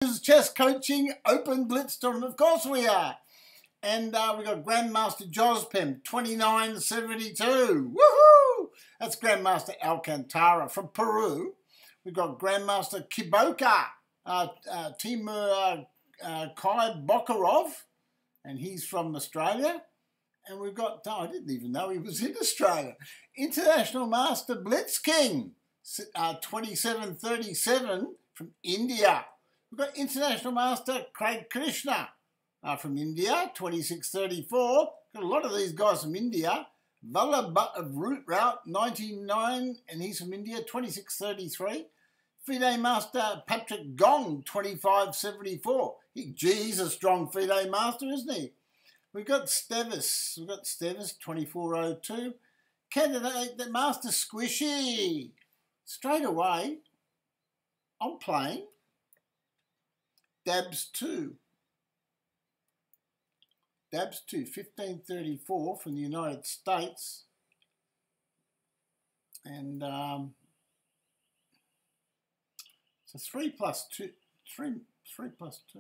Chess Coaching Open Blitz Tournament. Of course we are. And we've got Grandmaster Jospem, 2972. Woohoo! That's Grandmaster Alcantara from Peru. We've got Grandmaster Kiboka, Timur Kai Bokarov, and he's from Australia. And we've got, I didn't even know he was in Australia, International Master Blitz King, 2737 from India. We've got International Master Craig Krishna from India, 2634. Got a lot of these guys from India. Root Route, 99, and he's from India, 2633. FIDE Master Patrick Gong, 2574. He's a strong FIDE Master, isn't he? We've got Stevis. 2402. Candidate the Master Squishy. Straight away, I'm playing Dabs 2. Dabs 2, 1534 from the United States. And so 3 plus 2. 3 plus 2.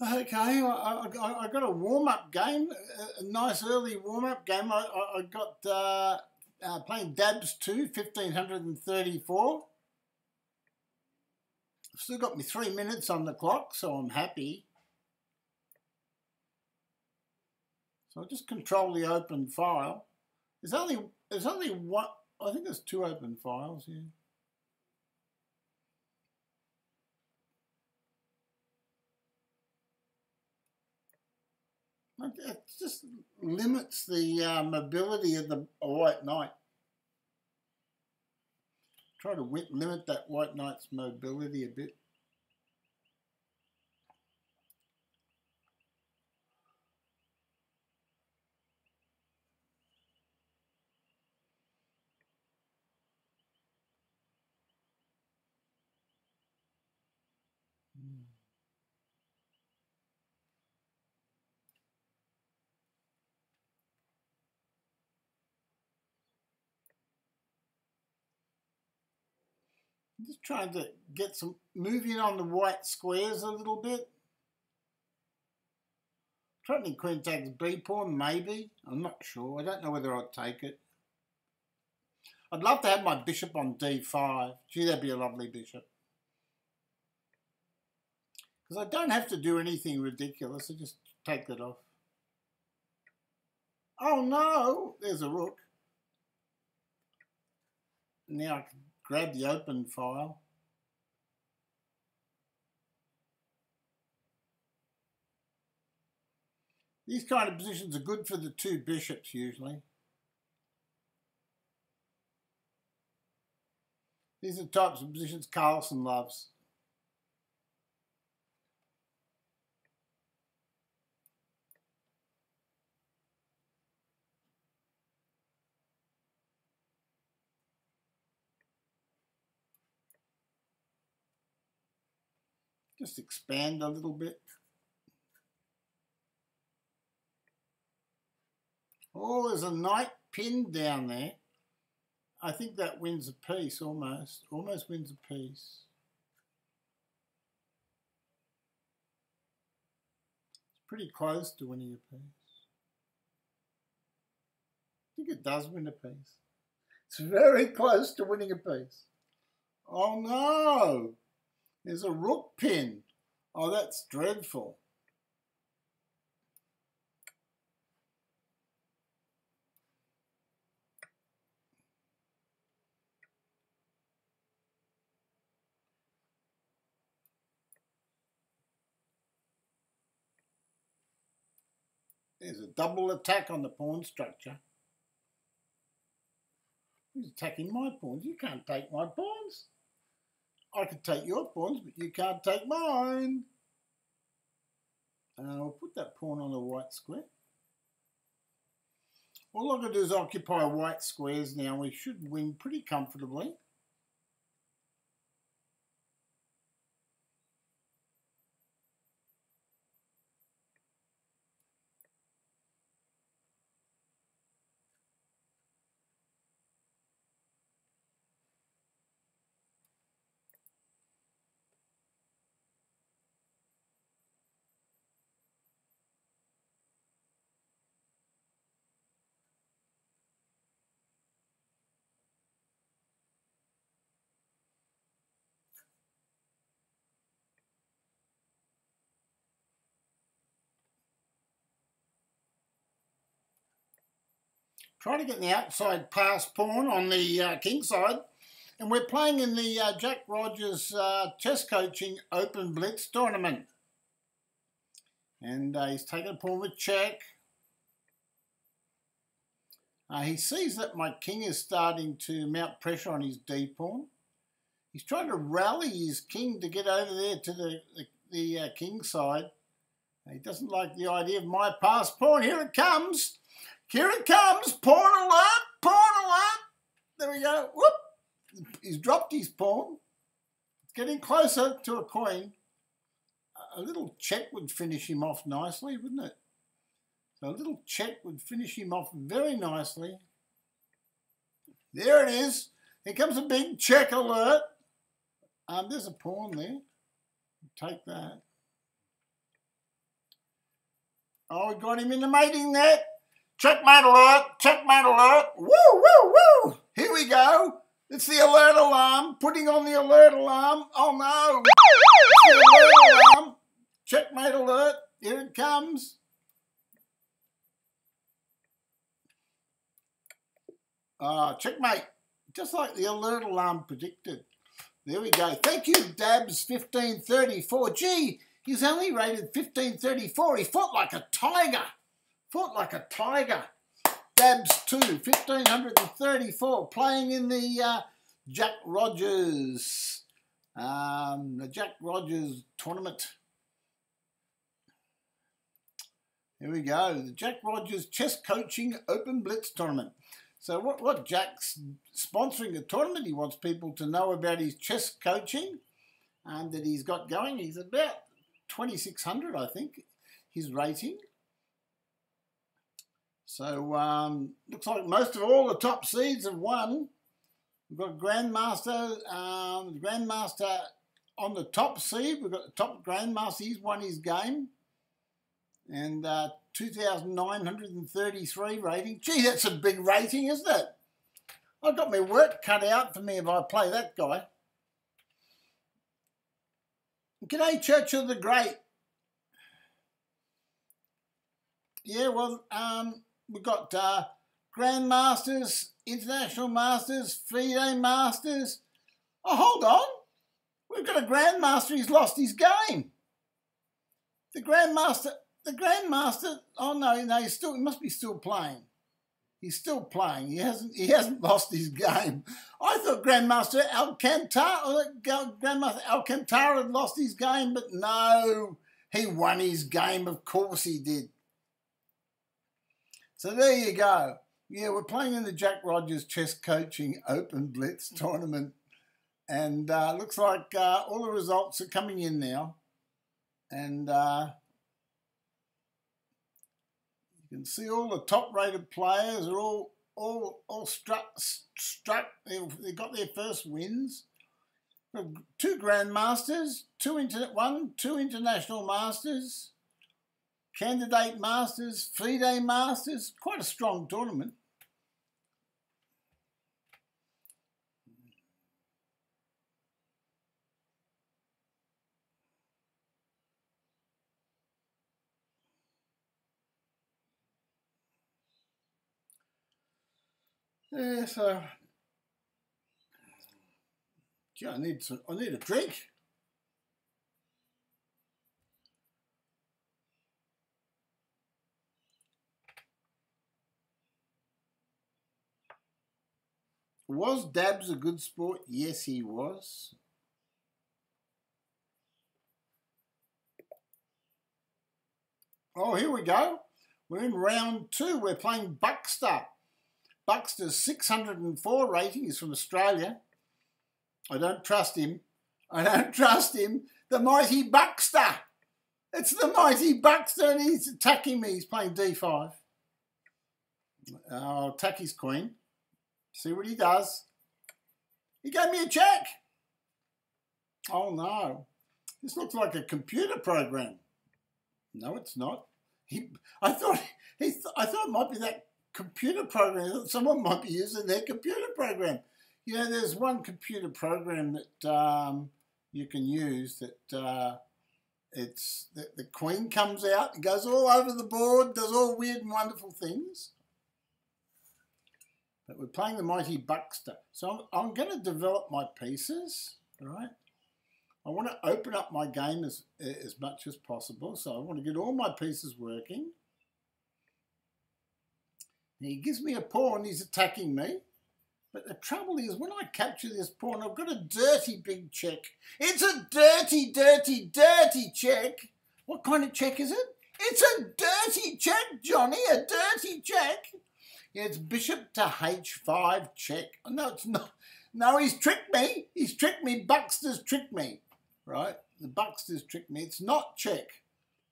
Okay, I got a warm-up game, a nice early warm-up game. I got playing Dabs 2, 1534. Still got me 3 minutes on the clock, so I'm happy. So I'll just control the open file. There's only one, I think there's 2 open files here. It just limits the mobility of the white knight. Try to limit that white knight's mobility a bit. I'm just trying to get some moving on the white squares a little bit. Threatening queen takes b pawn, maybe. I'm not sure. I don't know whether I'll take it. I'd love to have my bishop on d5. Gee, that'd be a lovely bishop. Because I don't have to do anything ridiculous. I just take that off. Oh no! There's a rook. Now I can grab the open file. These kind of positions are good for the 2 bishops usually. These are the types of positions Carlsen loves. Just expand a little bit. Oh, there's a knight pinned down there. I think that wins a piece almost. Almost wins a piece. pretty close to winning a piece. I think it does win a piece. It's very close to winning a piece. Oh no! There's a rook pin. Oh, that's dreadful. There's a double attack on the pawn structure. Who's attacking my pawns? You can't take my pawns. I can take your pawns, but you can't take mine. I'll put that pawn on the white square. All I've got to do is occupy white squares now. We should win pretty comfortably. Try to get the outside pass pawn on the king side. And we're playing in the Jack Rogers Chess Coaching Open Blitz tournament. And he's taken a pawn with check. He sees that my king is starting to mount pressure on his d-pawn. He's trying to rally his king to get over there to the king side. He doesn't like the idea of my pass pawn. Here it comes. Here it comes. Pawn alert. Pawn alert. There we go. Whoop. He's dropped his pawn. It's getting closer to a queen. A little check would finish him off nicely, wouldn't it? So a little check would finish him off very nicely. There it is. Here comes a big check alert. There's a pawn there. Take that. Oh, we got him in the mating net. Checkmate alert. Checkmate alert. Woo, woo, woo. Here we go. It's the alert alarm. Putting on the alert alarm. Oh, no. It's the alert alarm. Checkmate alert. Here it comes. Checkmate. Just like the alert alarm predicted. There we go. Thank you, Dabs 1534. Gee, he's only rated 1534. He fought like a tiger. Fought like a tiger. Dabs 2, 1534. Playing in the Jack Rogers. The Jack Rogers tournament. Here we go. The Jack Rogers Chess Coaching Open Blitz tournament. So what Jack's sponsoring the tournament. He wants people to know about his chess coaching that he's got going. He's about 2,600, I think, his rating. So looks like most of all the top seeds have won. We've got Grandmaster, Grandmaster on the top seed. We've got the top Grandmaster. He's won his game. And 2,933 rating. Gee, that's a big rating, isn't it? I've got my work cut out for me if I play that guy. G'day, Churchill the Great. Yeah, well, we've got Grandmasters, International Masters, FIDE Masters. Oh, hold on. We've got a Grandmaster. He's lost his game. The Grandmaster, oh no, he must be still playing. He's still playing. He hasn't lost his game. I thought Grandmaster Alcantara had lost his game, but no, he won his game. Of course he did. So there you go. Yeah, we're playing in the Jack Rogers Chess Coaching Open Blitz tournament, and looks like all the results are coming in now, and you can see all the top-rated players are all struck. They got their first wins. 2 Grandmasters, 2 International Masters, Candidate Masters, FIDE Masters, quite a strong tournament. Yeah, so gee, I need a drink. Was Dabs a good sport? Yes, he was. Oh, here we go. We're in round 2. We're playing Buckster. Buckster's 604 rating is from Australia. I don't trust him. I don't trust him. The mighty Buckster. It's the mighty Buckster and he's attacking me. He's playing D5. I'll attack his queen. See what he does. He gave me a check. Oh no. This looks like a computer program. No, it's not. I thought it might be that computer program. Someone might be using their computer program. You know, there's one computer program that you can use that the queen comes out and goes all over the board, does all weird and wonderful things. But we're playing the mighty Buckster. So I'm going to develop my pieces, all right? I want to open up my game as much as possible. So I want to get all my pieces working. He gives me a pawn, he's attacking me. But the trouble is, when I capture this pawn, I've got a dirty big check. It's a dirty, dirty, dirty check. What kind of check is it? It's a dirty check, Johnny, a dirty check. Yeah, it's bishop to h5 check. No, it's not. No, he's tricked me. He's tricked me. Buckster's tricked me, right? The Buckster's tricked me. It's not check,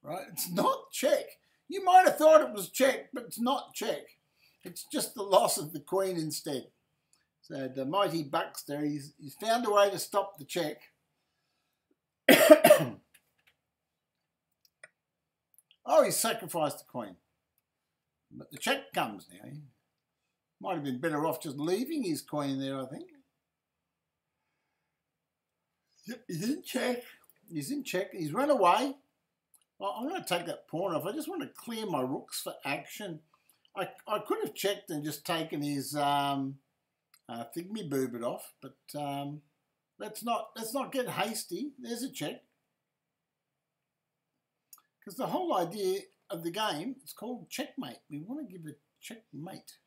right? It's not check. You might have thought it was check, but it's not check. It's just the loss of the queen instead. So the mighty Buckster, he's found a way to stop the check. Oh, he's sacrificed the queen. But the check comes now. He might have been better off just leaving his queen there, I think. He's in check. He's in check. He's run away. Well, I'm going to take that pawn off. I just want to clear my rooks for action. I could have checked and just taken his thingy boob off, but let's not get hasty. There's a check. Because the whole idea of the game, it's called checkmate. We want to give a checkmate.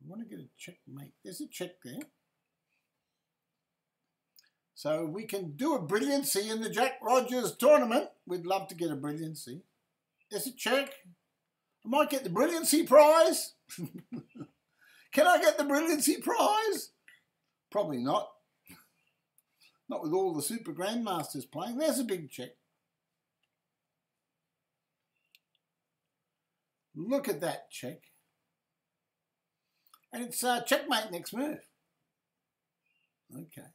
We want to get a checkmate. There's a check there. So we can do a brilliancy in the Jack Rogers tournament. We'd love to get a brilliancy. There's a check. I might get the brilliancy prize. Can I get the brilliancy prize? Probably not. Not with all the super grandmasters playing. There's a big check. Look at that check. And it's checkmate next move. Okay.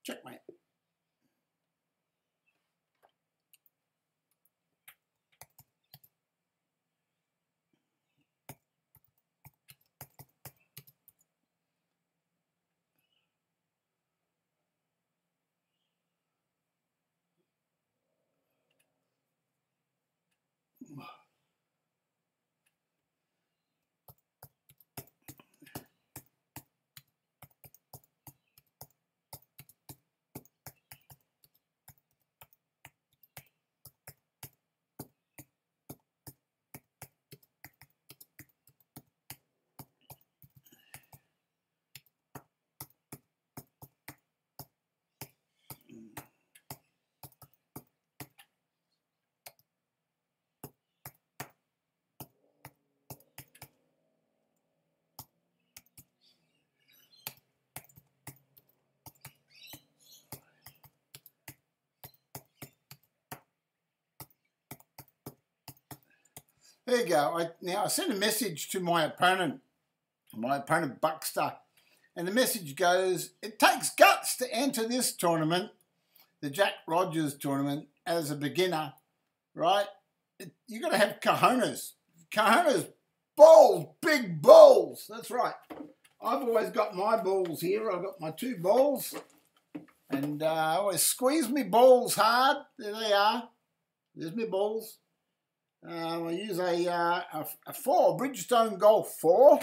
Checkmate. There you go. Now I sent a message to my opponent Buckster, and the message goes, "It takes guts to enter this tournament. the Jack Rogers tournament as a beginner, right? You got to have cojones. Cojones, balls, big balls. That's right. I've always got my balls here. I've got my 2 balls. And I always squeeze my balls hard. There they are. There's my balls. I use a 4, Bridgestone Golf 4.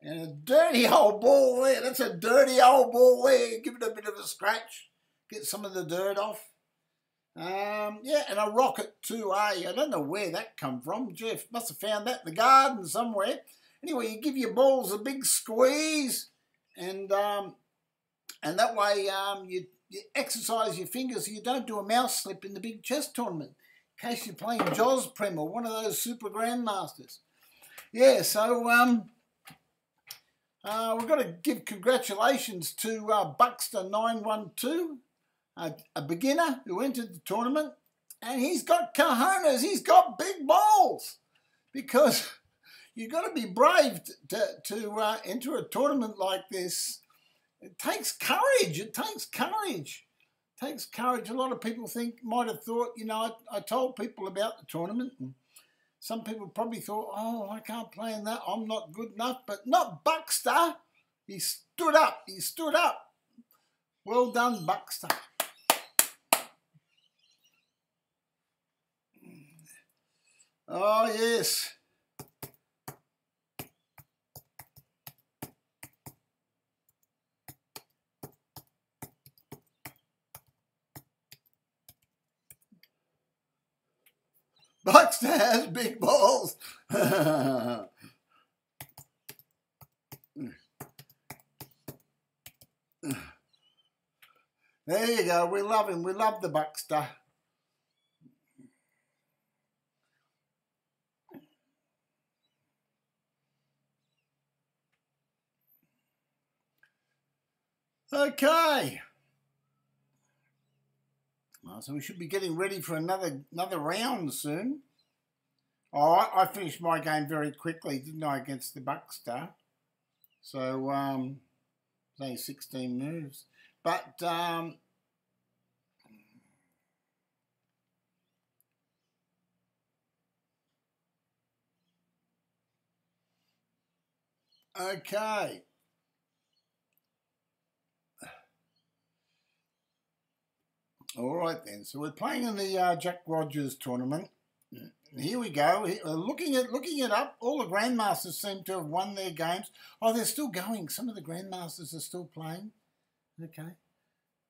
And a dirty old ball there. That's a dirty old ball there. Give it a bit of a scratch. Get some of the dirt off. Yeah, and a Rocket 2A. I don't know where that come from. Jeff must have found that in the garden somewhere. Anyway, you give your balls a big squeeze, and that way you exercise your fingers so you don't do a mouse slip in the big chess tournament in case you're playing Jaws Prem or one of those super grandmasters. Yeah, so we've got to give congratulations to Buckster912, a beginner who entered the tournament, and he's got cojones, he's got big balls, because you've got to be brave to enter a tournament like this. It takes courage. It takes courage. It takes courage. A lot of people might have thought, you know, I told people about the tournament, and some people probably thought, oh, I can't play in that. I'm not good enough. But not Buckster. He stood up. He stood up. Well done, Buckster. Oh, yes. Buckster has big balls. There you go. We love him. We love the Buckster. Okay. Well, so we should be getting ready for another round soon. Oh, I finished my game very quickly, didn't I, against the Buckster? So, only 16 moves. But, okay. All right then. So we're playing in the Jack Rogers tournament. Here we go. Looking it up, all the grandmasters seem to have won their games. Oh, they're still going. Some of the grandmasters are still playing. Okay.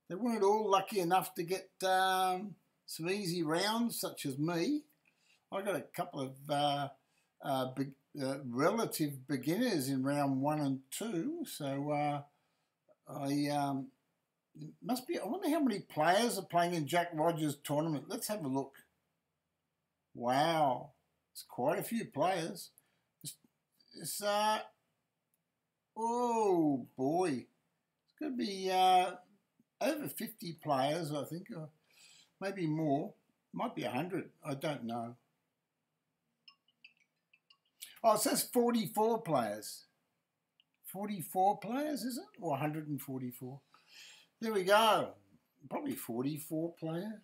They weren't all lucky enough to get some easy rounds, such as me. I got a couple of relative beginners in round 1 and 2. So must be. I wonder how many players are playing in Jack Rogers tournament. Let's have a look. Wow, it's quite a few players. It's oh boy, it's going to be over 50 players, I think, or maybe more. Might be 100. I don't know. Oh, it says 44 players. 44 players, is it? Or 144? There we go. Probably 44 players.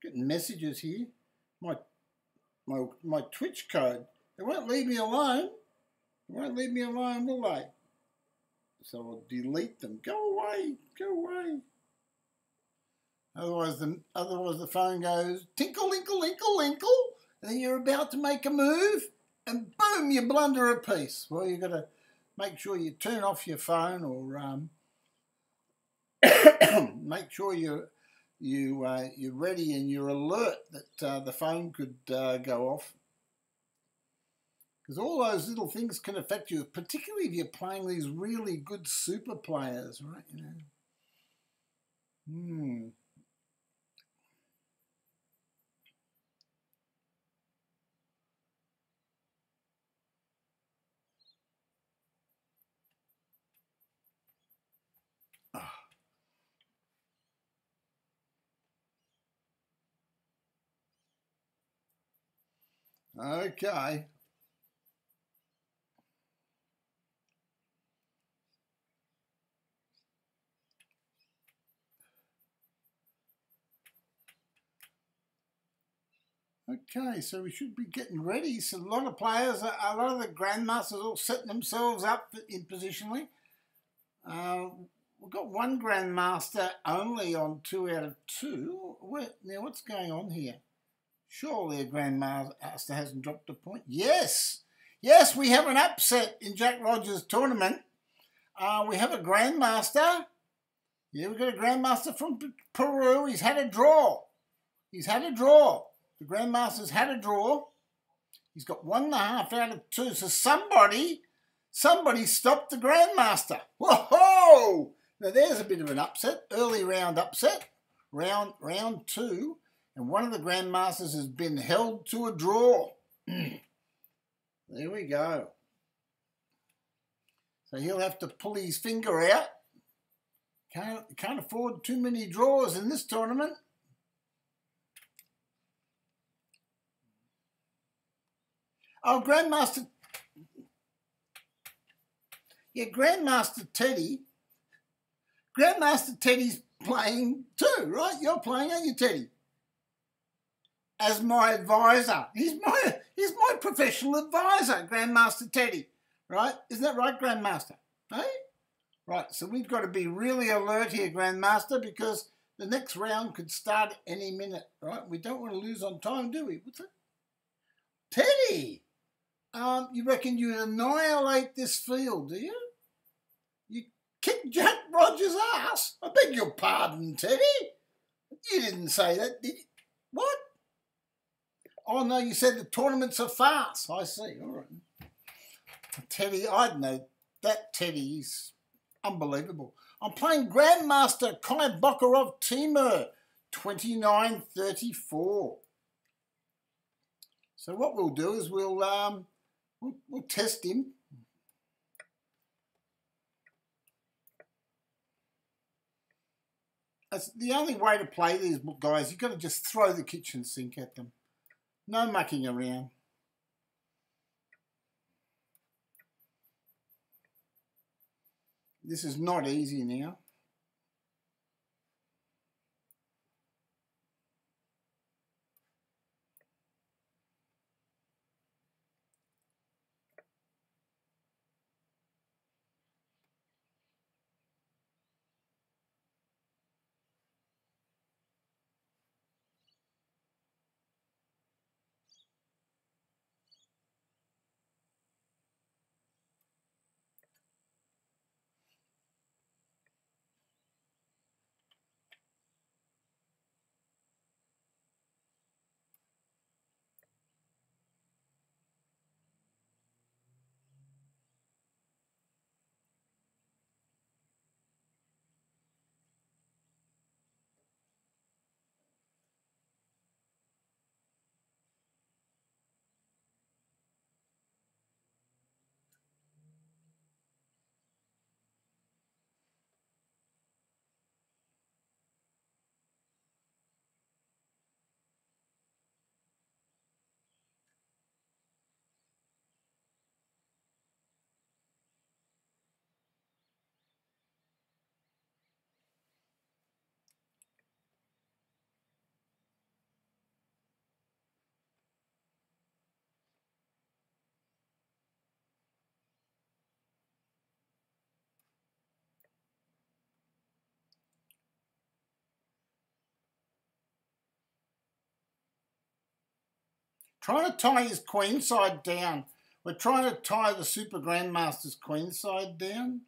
Getting messages here. My Twitch code. They won't leave me alone. They won't leave me alone, will they? So I'll delete them. Go away. Go away. Otherwise the phone goes tinkle, inkle, inkle, inkle, and then you're about to make a move, and boom, you blunder a piece. Well, you've got to make sure you turn off your phone, or make sure you're ready and you're alert that the phone could go off. Because all those little things can affect you, particularly if you're playing these really good super players, right? You know. Okay. Okay, so we should be getting ready. So a lot of players, a lot of the grandmasters all setting themselves up in positionally. We've got one grandmaster only on 2 out of 2. Now, what's going on here? Surely a grandmaster hasn't dropped a point. Yes, yes, we have an upset in Jack Rogers' tournament. We have a grandmaster. Yeah, we've got a grandmaster from Peru. He's had a draw. He's had a draw. The grandmaster's had a draw. He's got 1.5 out of 2. So somebody stopped the grandmaster. Whoa! Now there's a bit of an upset. Early round upset. Round 2. And one of the grandmasters has been held to a draw. There we go. So he'll have to pull his finger out. Can't afford too many draws in this tournament. Oh, Grandmaster. Yeah, Grandmaster Teddy. Grandmaster Teddy's playing too, right? You're playing, aren't you, Teddy? As my advisor. He's my professional advisor, Grandmaster Teddy. Right? Isn't that right, Grandmaster? Hey? Right, so we've got to be really alert here, Grandmaster, because the next round could start any minute, right? We don't want to lose on time, do we? What's it? Teddy! You reckon you'd annihilate this field, do you? You kick Jack Rogers' ass? I beg your pardon, Teddy. You didn't say that, did you? What? Oh, no, you said the tournament's a farce. I see, all right. Teddy, I'd know that Teddy's unbelievable. I'm playing Grandmaster Kai Bokharov Timur, 29-34. So what we'll do is we'll test him. That's the only way to play these guys. You've got to just throw the kitchen sink at them. No mucking around. This is not easy now. Trying to tie his queen side down. We're trying to tie the Super Grandmaster's queen side down.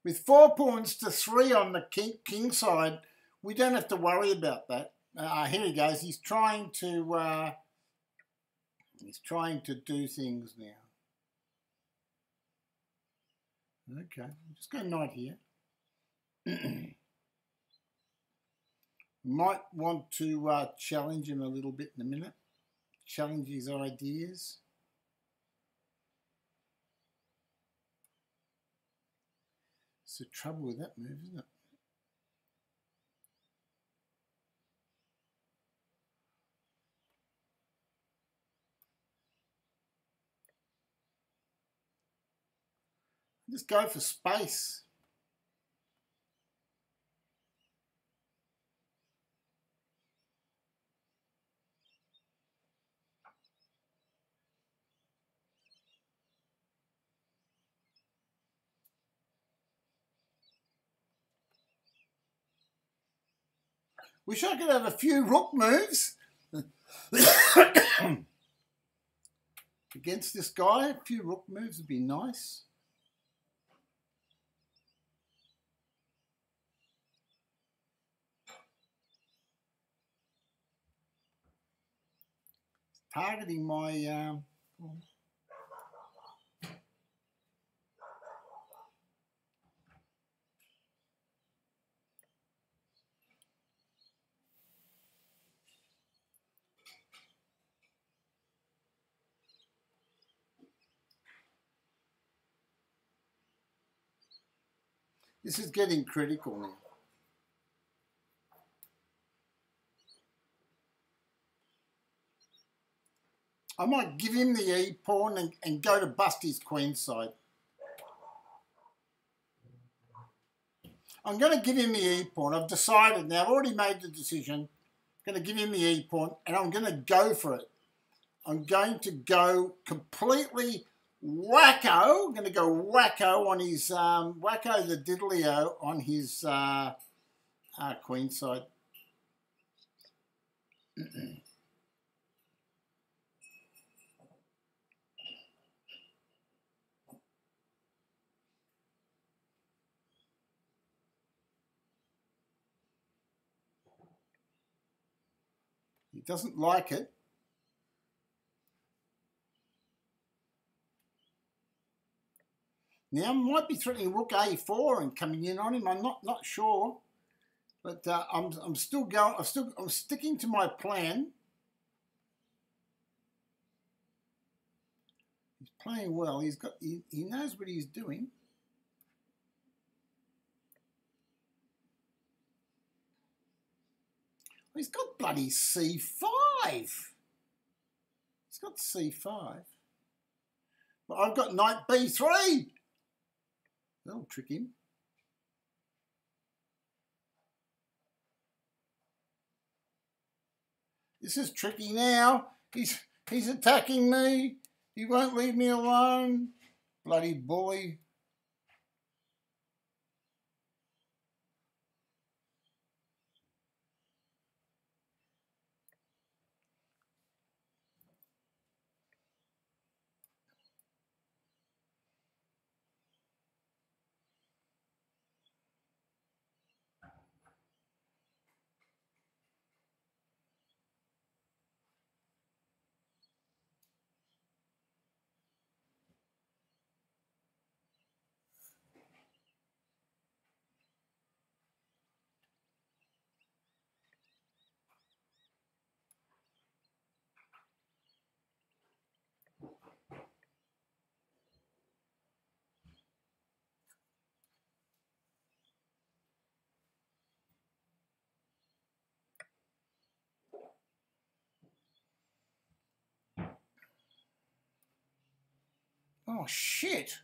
With 4 points to 3 on the king side, we don't have to worry about that. Here he goes. He's trying to do things now. Okay, just go knight here. Might want to challenge him a little bit in a minute. Challenge his ideas. It's the trouble with that move, isn't it? Just go for space. Wish I could have a few rook moves against this guy. A few rook moves would be nice. Targeting my... This is getting critical now. I might give him the e-pawn and go to bust his queen side. I'm going to give him the e-pawn. I've decided now. I've already made the decision. I'm going to give him the e-pawn and I'm going to go for it. I'm going to go completely wacko. I'm going to go wacko on his, wacko the diddlio on his queen side. He doesn't like it. Now, I might be threatening rook a4 and coming in on him. I'm not sure, but I'm still going. I'm sticking to my plan. He's playing well. He knows what he's doing. He's got bloody c5. He's got c5. But I've got knight b3. That'll trick him. This is tricky now. He's attacking me. He won't leave me alone. Bloody bully. Oh, shit.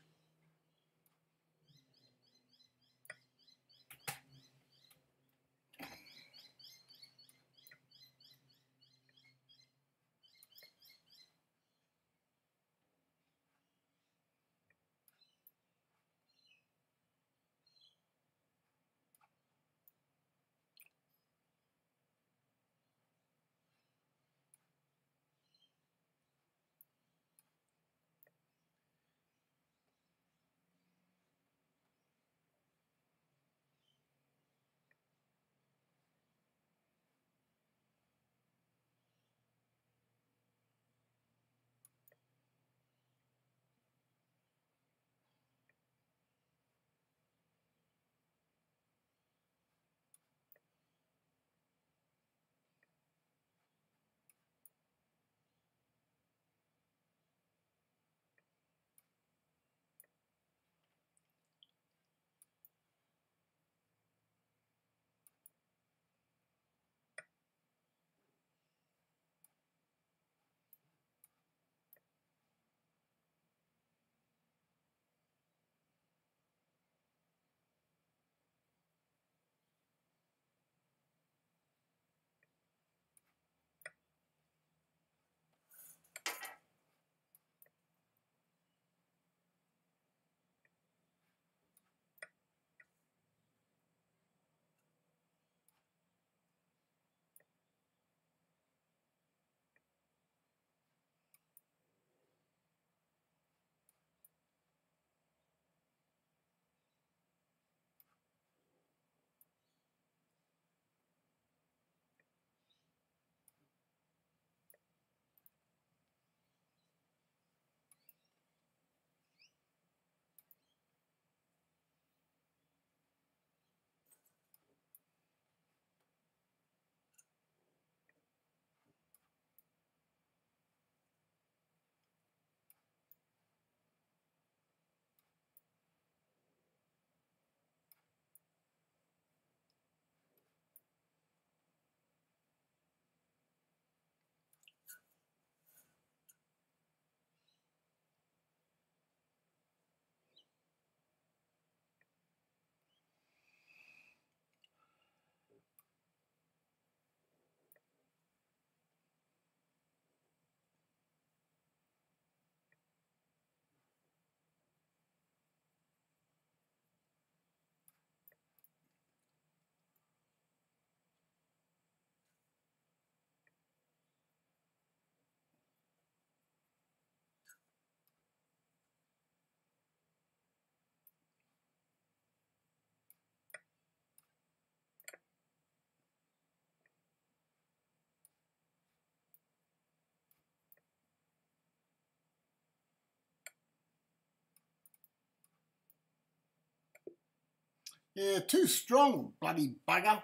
Yeah, too strong, bloody bugger.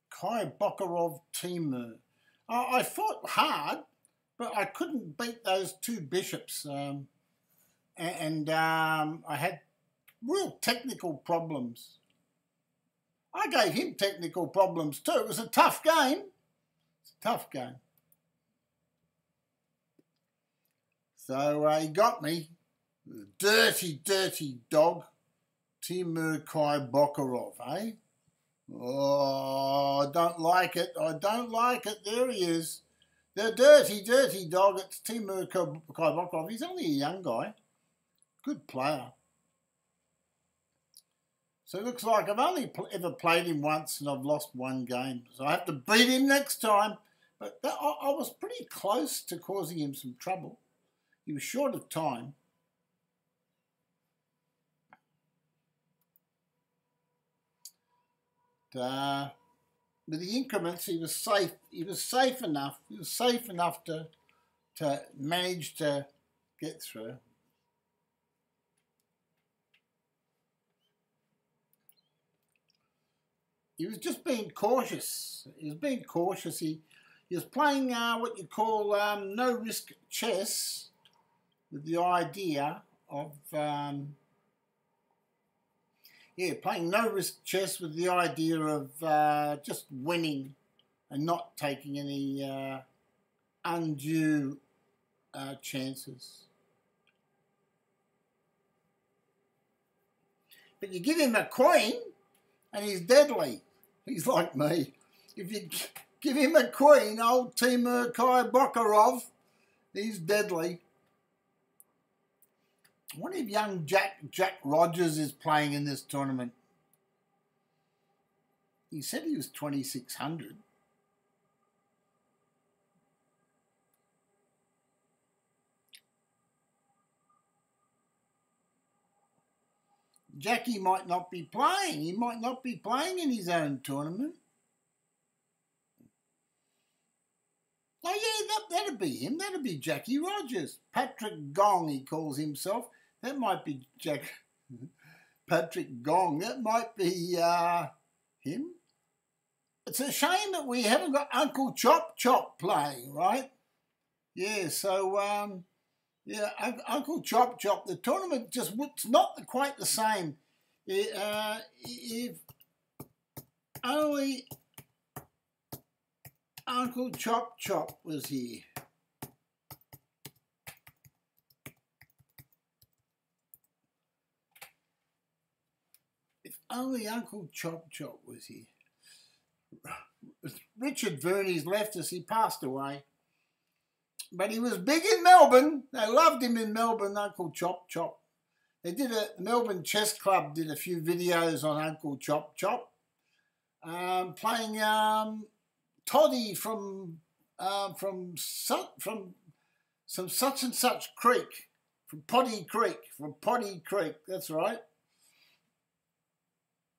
Kai Bokarov Timur. I fought hard, but I couldn't beat those two bishops. I had real technical problems. I gave him technical problems too. It was a tough game. It's a tough game. So he got me. Dirty, dirty dog. Timur Kai Bokarov, eh? Oh, I don't like it. I don't like it. There he is. The dirty, dirty dog. It's Timur Kai Bokarov. He's only a young guy. Good player. So it looks like I've only ever played him once and I've lost one game. So I have to beat him next time. But I was pretty close to causing him some trouble. He was short of time. With the increments, he was safe. He was safe enough. He was safe enough to manage to get through. He was just being cautious. He was being cautious. He was playing what you call no-risk chess with the idea of... playing no-risk chess with the idea of just winning and not taking any undue chances. But you give him a queen and he's deadly. He's like me. If you give him a queen, old Timur Kai Bokarov, he's deadly. I wonder if young Jack Rogers is playing in this tournament. He said he was 2,600. Jackie might not be playing. He might not be playing in his own tournament. Oh yeah, that'd be him. That'd be Jackie Rogers. Patrick Gong, he calls himself. That might be Patrick Gong. That might be him. It's a shame that we haven't got Uncle Chop Chop playing, right? Yeah, so, Uncle Chop Chop, the tournament just it's not quite the same. If only Uncle Chop Chop was here. If only Uncle Chop Chop was here. Richard Verney's left us. He passed away. But he was big in Melbourne. They loved him in Melbourne, Uncle Chop Chop. The Melbourne Chess Club did a few videos on Uncle Chop Chop. Playing toddy from some such and such creek. From Potty Creek, that's right.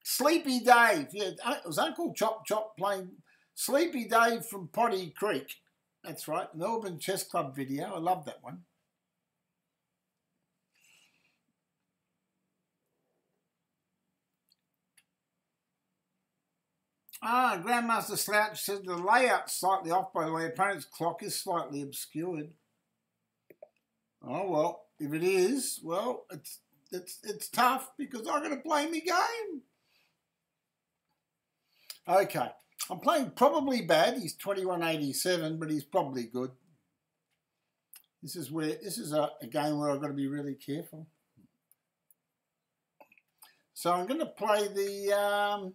Sleepy Dave, yeah, it was Uncle Chop Chop playing Sleepy Dave from Potty Creek. That's right, Melbourne Chess Club video. I love that one. Grandmaster Slouch said the layout's slightly off, by the way. Opponent's clock is slightly obscured. Oh, well, if it is, well, it's tough because I'm going to play my game. Okay, I'm playing probably bad. He's 2187, but he's probably good. This is a game where I've got to be really careful. So I'm going to play the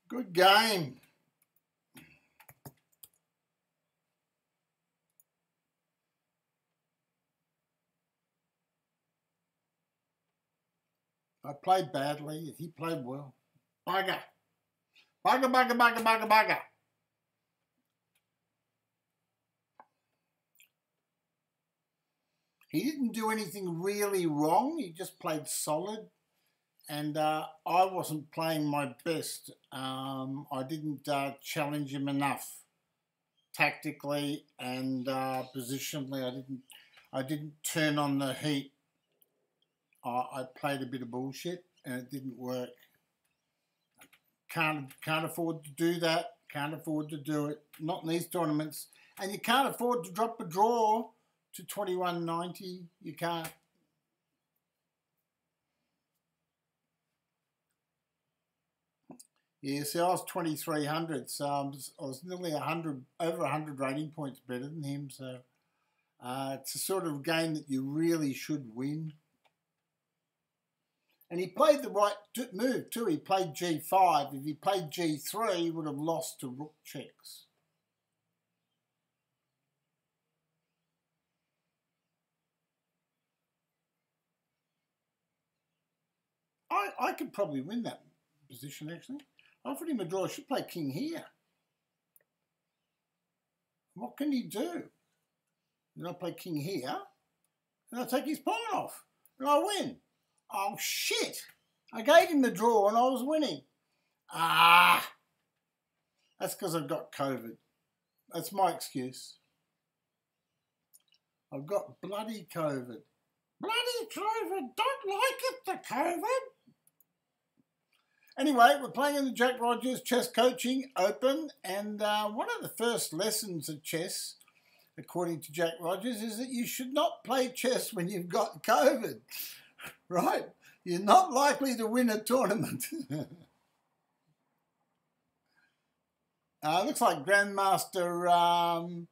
Good game. I played badly. He played well. Bugger. Bugger, bugger, bugger, bugger, bugger. He didn't do anything really wrong. He just played solid. And I wasn't playing my best. I didn't challenge him enough tactically and positionally. I didn't turn on the heat. I played a bit of bullshit and it didn't work. Can't afford to do that. Can't afford to do it. Not in these tournaments. And you can't afford to drop a draw to 21.90. You can't. Yeah, see, I was 2,300, so I was nearly 100, over 100 rating points better than him. So it's a sort of game that you really should win. And he played the right move too. He played G5. If he played G3, he would have lost to rook checks. I could probably win that position, actually. I offered him a draw. I should play king here. What can he do? Then I play king here, and I take his pawn off, and I win. Oh, shit. I gave him the draw, and I was winning. Ah. That's because I've got COVID. That's my excuse. I've got bloody COVID. Bloody COVID. Don't like it, the COVID. Anyway, we're playing in the Jack Rogers Chess Coaching Open, and one of the first lessons of chess, according to Jack Rogers, is that you should not play chess when you've got COVID, right? You're not likely to win a tournament. Looks like Grandmaster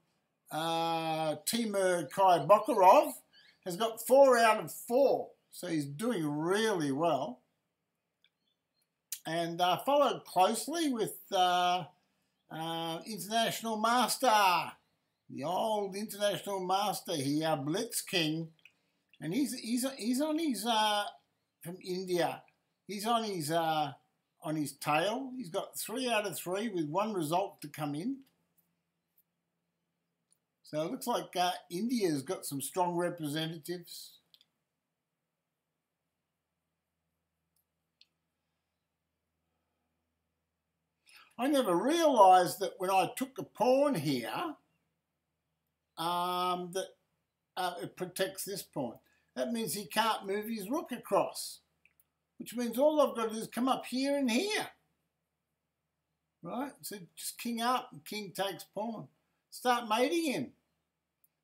Timur Karabokarov has got 4 out of 4, so he's doing really well. And followed closely with International Master, the old International Master here, Blitz King, and he's on his from India. He's on his tail. He's got 3 out of 3 with 1 result to come in. So it looks like India's got some strong representatives. I never realised that when I took a pawn here, that it protects this pawn. That means he can't move his rook across, which means all I've got to do is come up here and here. Right? So just king up and king takes pawn. Start mating him.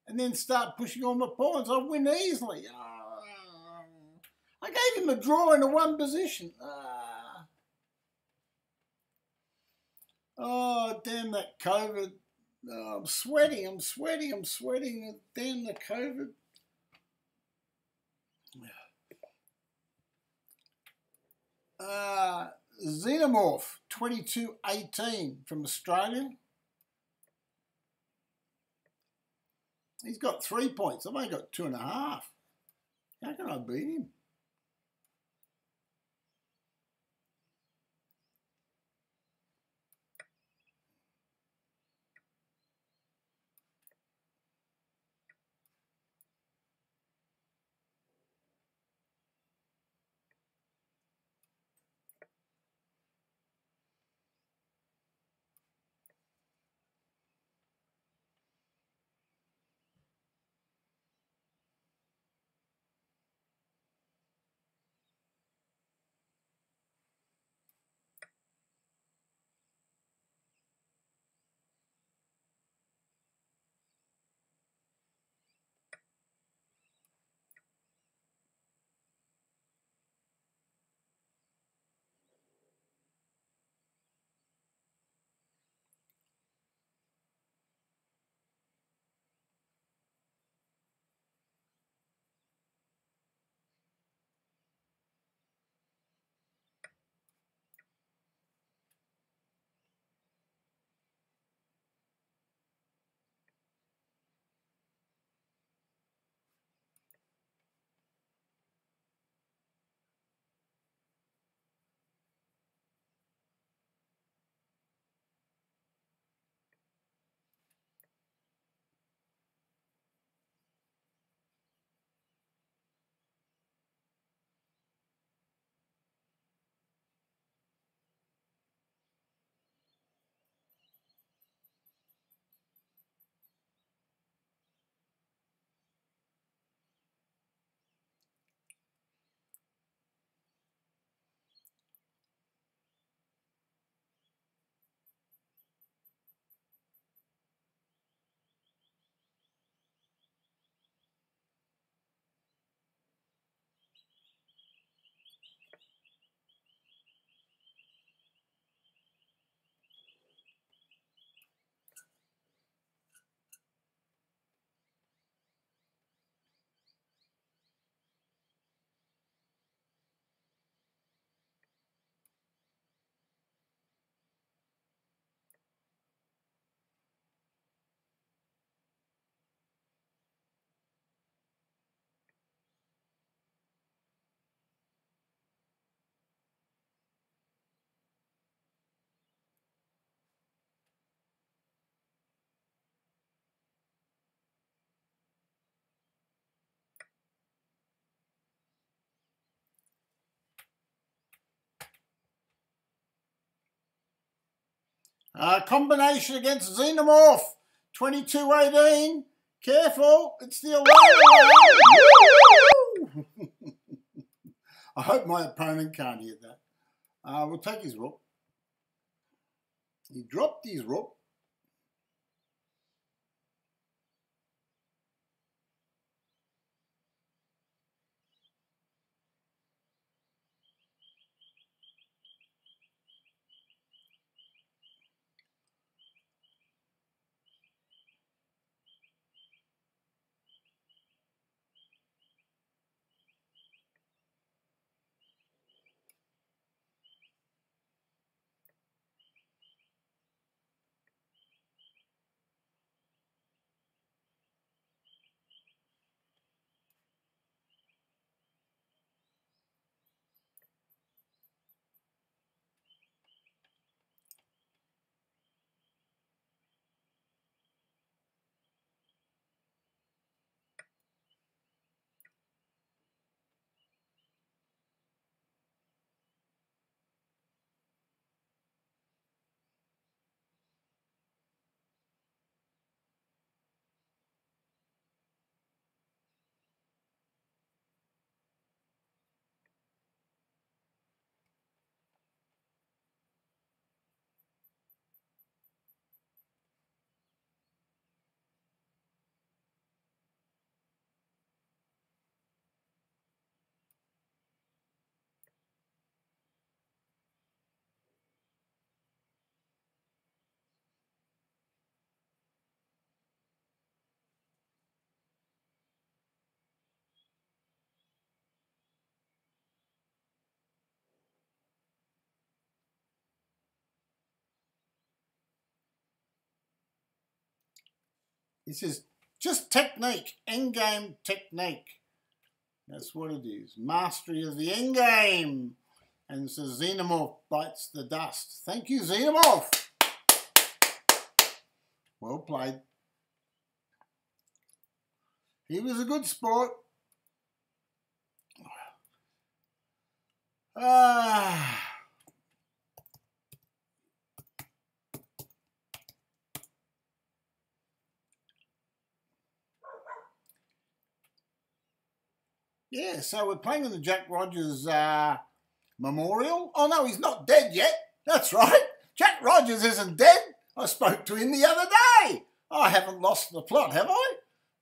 And then start pushing all my pawns. I win easily. I gave him a draw in a 1 position. Oh, damn that COVID. Oh, I'm sweating. Damn the COVID. Xenomorph 2218 from Australia. He's got 3 points. I've only got 2.5. How can I beat him? Combination against Xenomorph. 22-18. Careful, it's the away. I hope my opponent can't hear that. We'll take his rook. He dropped his rook. This is just technique, endgame technique. That's what it is. Mastery of the endgame. And so Xenomorph bites the dust. Thank you, Xenomorph. Well played. He was a good sport. Yeah, so we're playing in the Jack Rogers Memorial. Oh, no, he's not dead yet. That's right. Jack Rogers isn't dead. I spoke to him the other day. I haven't lost the plot, have I?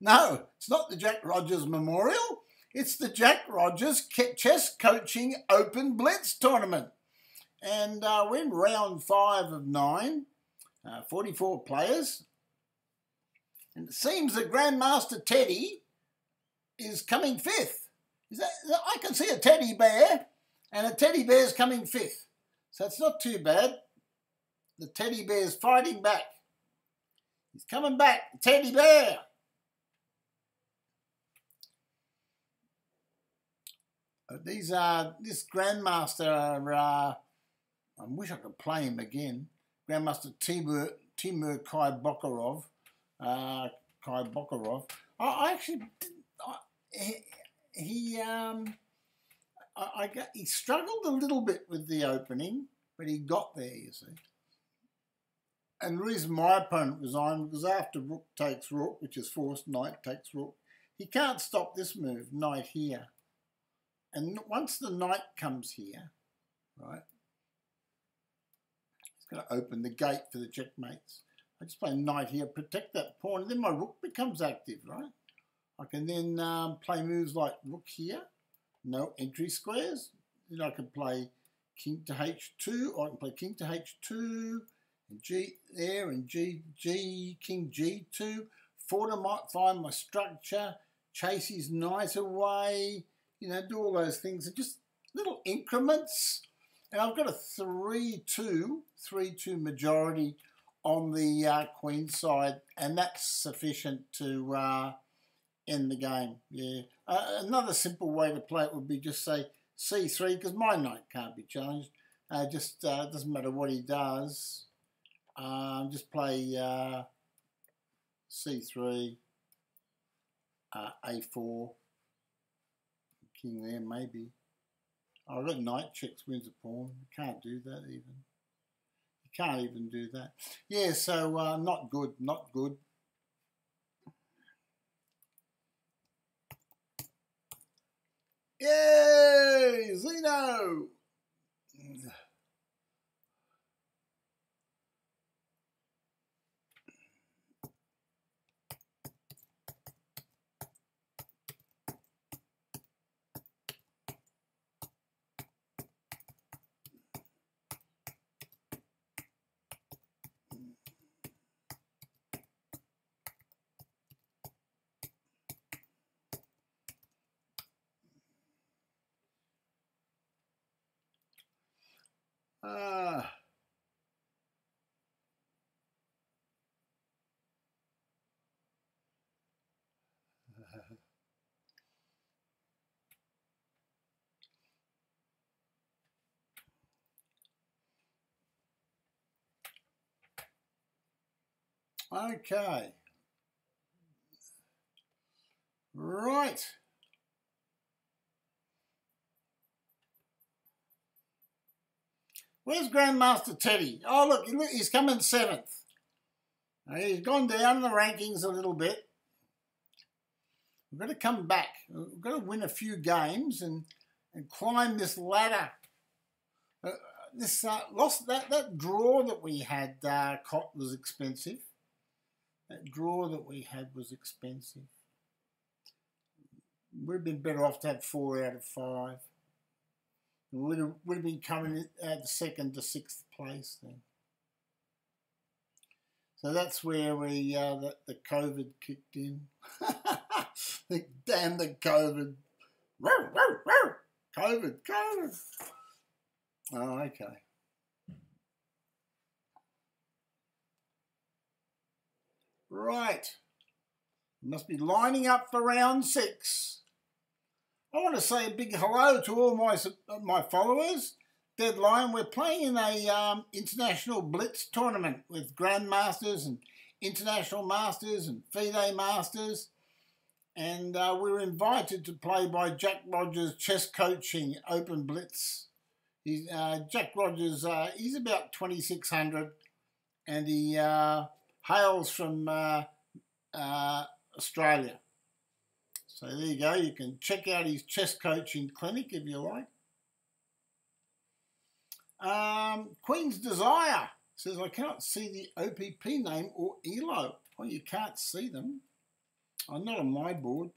No, it's not the Jack Rogers Memorial. It's the Jack Rogers Chess Coaching Open Blitz Tournament. And we're in round 5 of 9, 44 players. And it seems that Grandmaster Teddy is coming 5th. I can see a teddy bear, and a teddy bear's coming 5th. So it's not too bad. The teddy bear's fighting back. He's coming back, teddy bear. This Grandmaster, I wish I could play him again. Grandmaster Timur Kaibokarov. He struggled a little bit with the opening, but he got there, you see. And the reason my opponent resigned was after rook takes rook, which is forced, knight takes rook. He can't stop this move, knight here. And once the knight comes here, right, it's going to open the gate for the checkmates. I just play knight here, protect that pawn, and then my rook becomes active, right? I can then play moves like rook here, no entry squares. Then I can play king to h2, or I can play king to h2, and g there, and king g2, fortify my structure, chase his knight away, you know, do all those things. They're just little increments. And I've got a 3-2 majority on the queen side, and that's sufficient to end the game. Yeah. Another simple way to play it would be just say c3, because my knight can't be challenged. Doesn't matter what he does. Just play c3, a4, king there maybe. Oh, I've got knight checks, wins a pawn. You can't do that even. You Can't even do that. Yeah, so not good, not good. Yay, Zeno! Ah. Okay. Right. Where's Grandmaster Teddy? Oh, look, he's coming 7th. He's gone down in the rankings a little bit. We've got to come back. We've got to win a few games and climb this ladder. This lost that draw that we had was expensive. That draw that we had was expensive. Would have been better off to have 4 out of 5. We would have been coming at the 2nd to 6th place then. So that's where we the COVID kicked in. Damn the COVID. COVID. Oh, okay. Right. Must be lining up for round 6. I want to say a big hello to all my followers. Deadline, we're playing in a international blitz tournament with Grandmasters and International Masters and FIDE Masters. And we were invited to play by Jack Rogers Chess Coaching Open Blitz. Jack Rogers, he's about 2,600 and he hails from Australia. So there you go. You can check out his chess coaching clinic if you like. Queen's Desire says, I cannot see the OPP name or ELO. Well, you can't see them. I'm not on my board.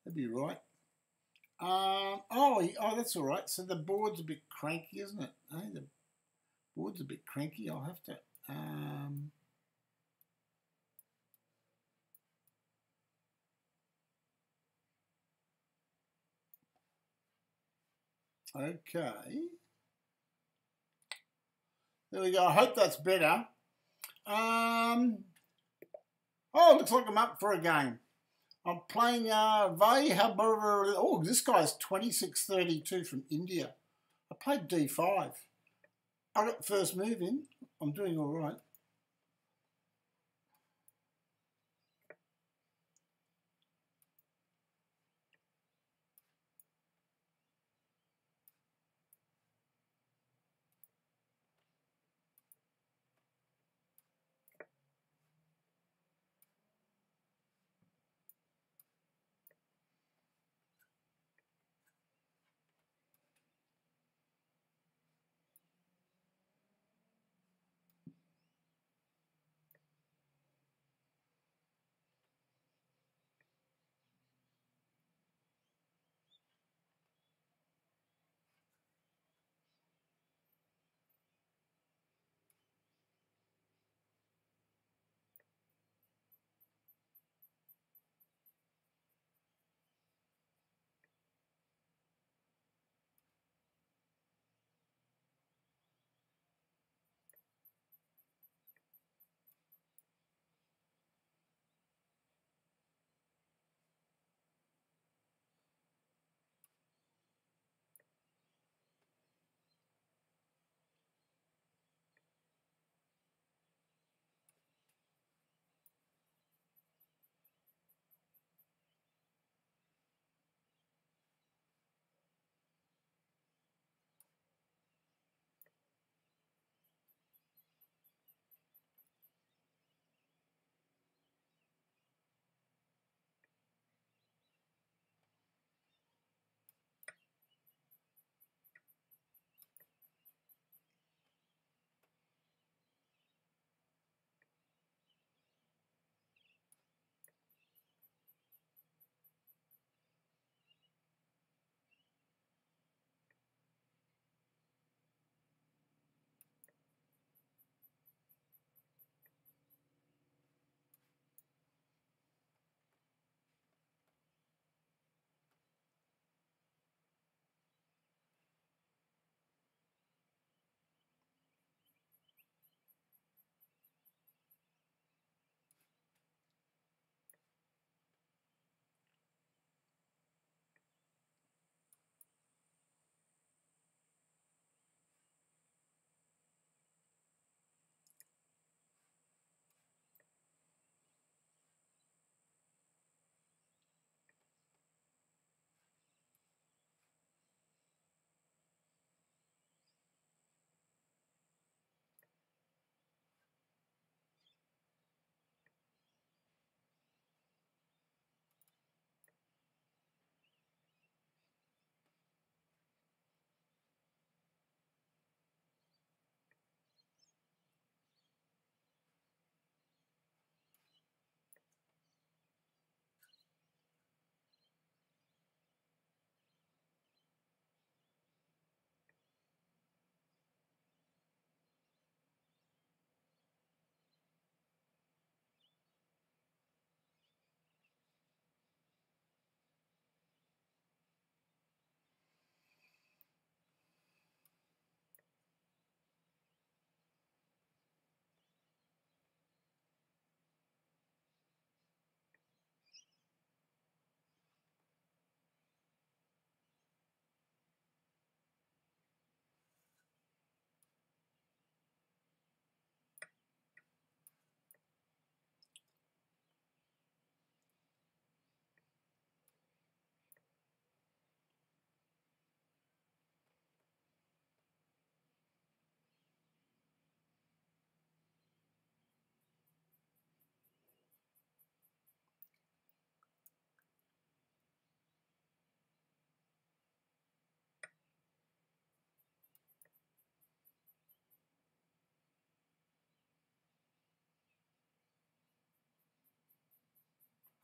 That'd be right. Oh, that's all right. So the board's a bit cranky, isn't it? Hey, the board's a bit cranky. I'll have to... Okay. There we go. I hope that's better. Oh, looks like I'm up for a game. I'm playing Oh, this guy's 2632 from India. I played D5. I got first move in. I'm doing all right.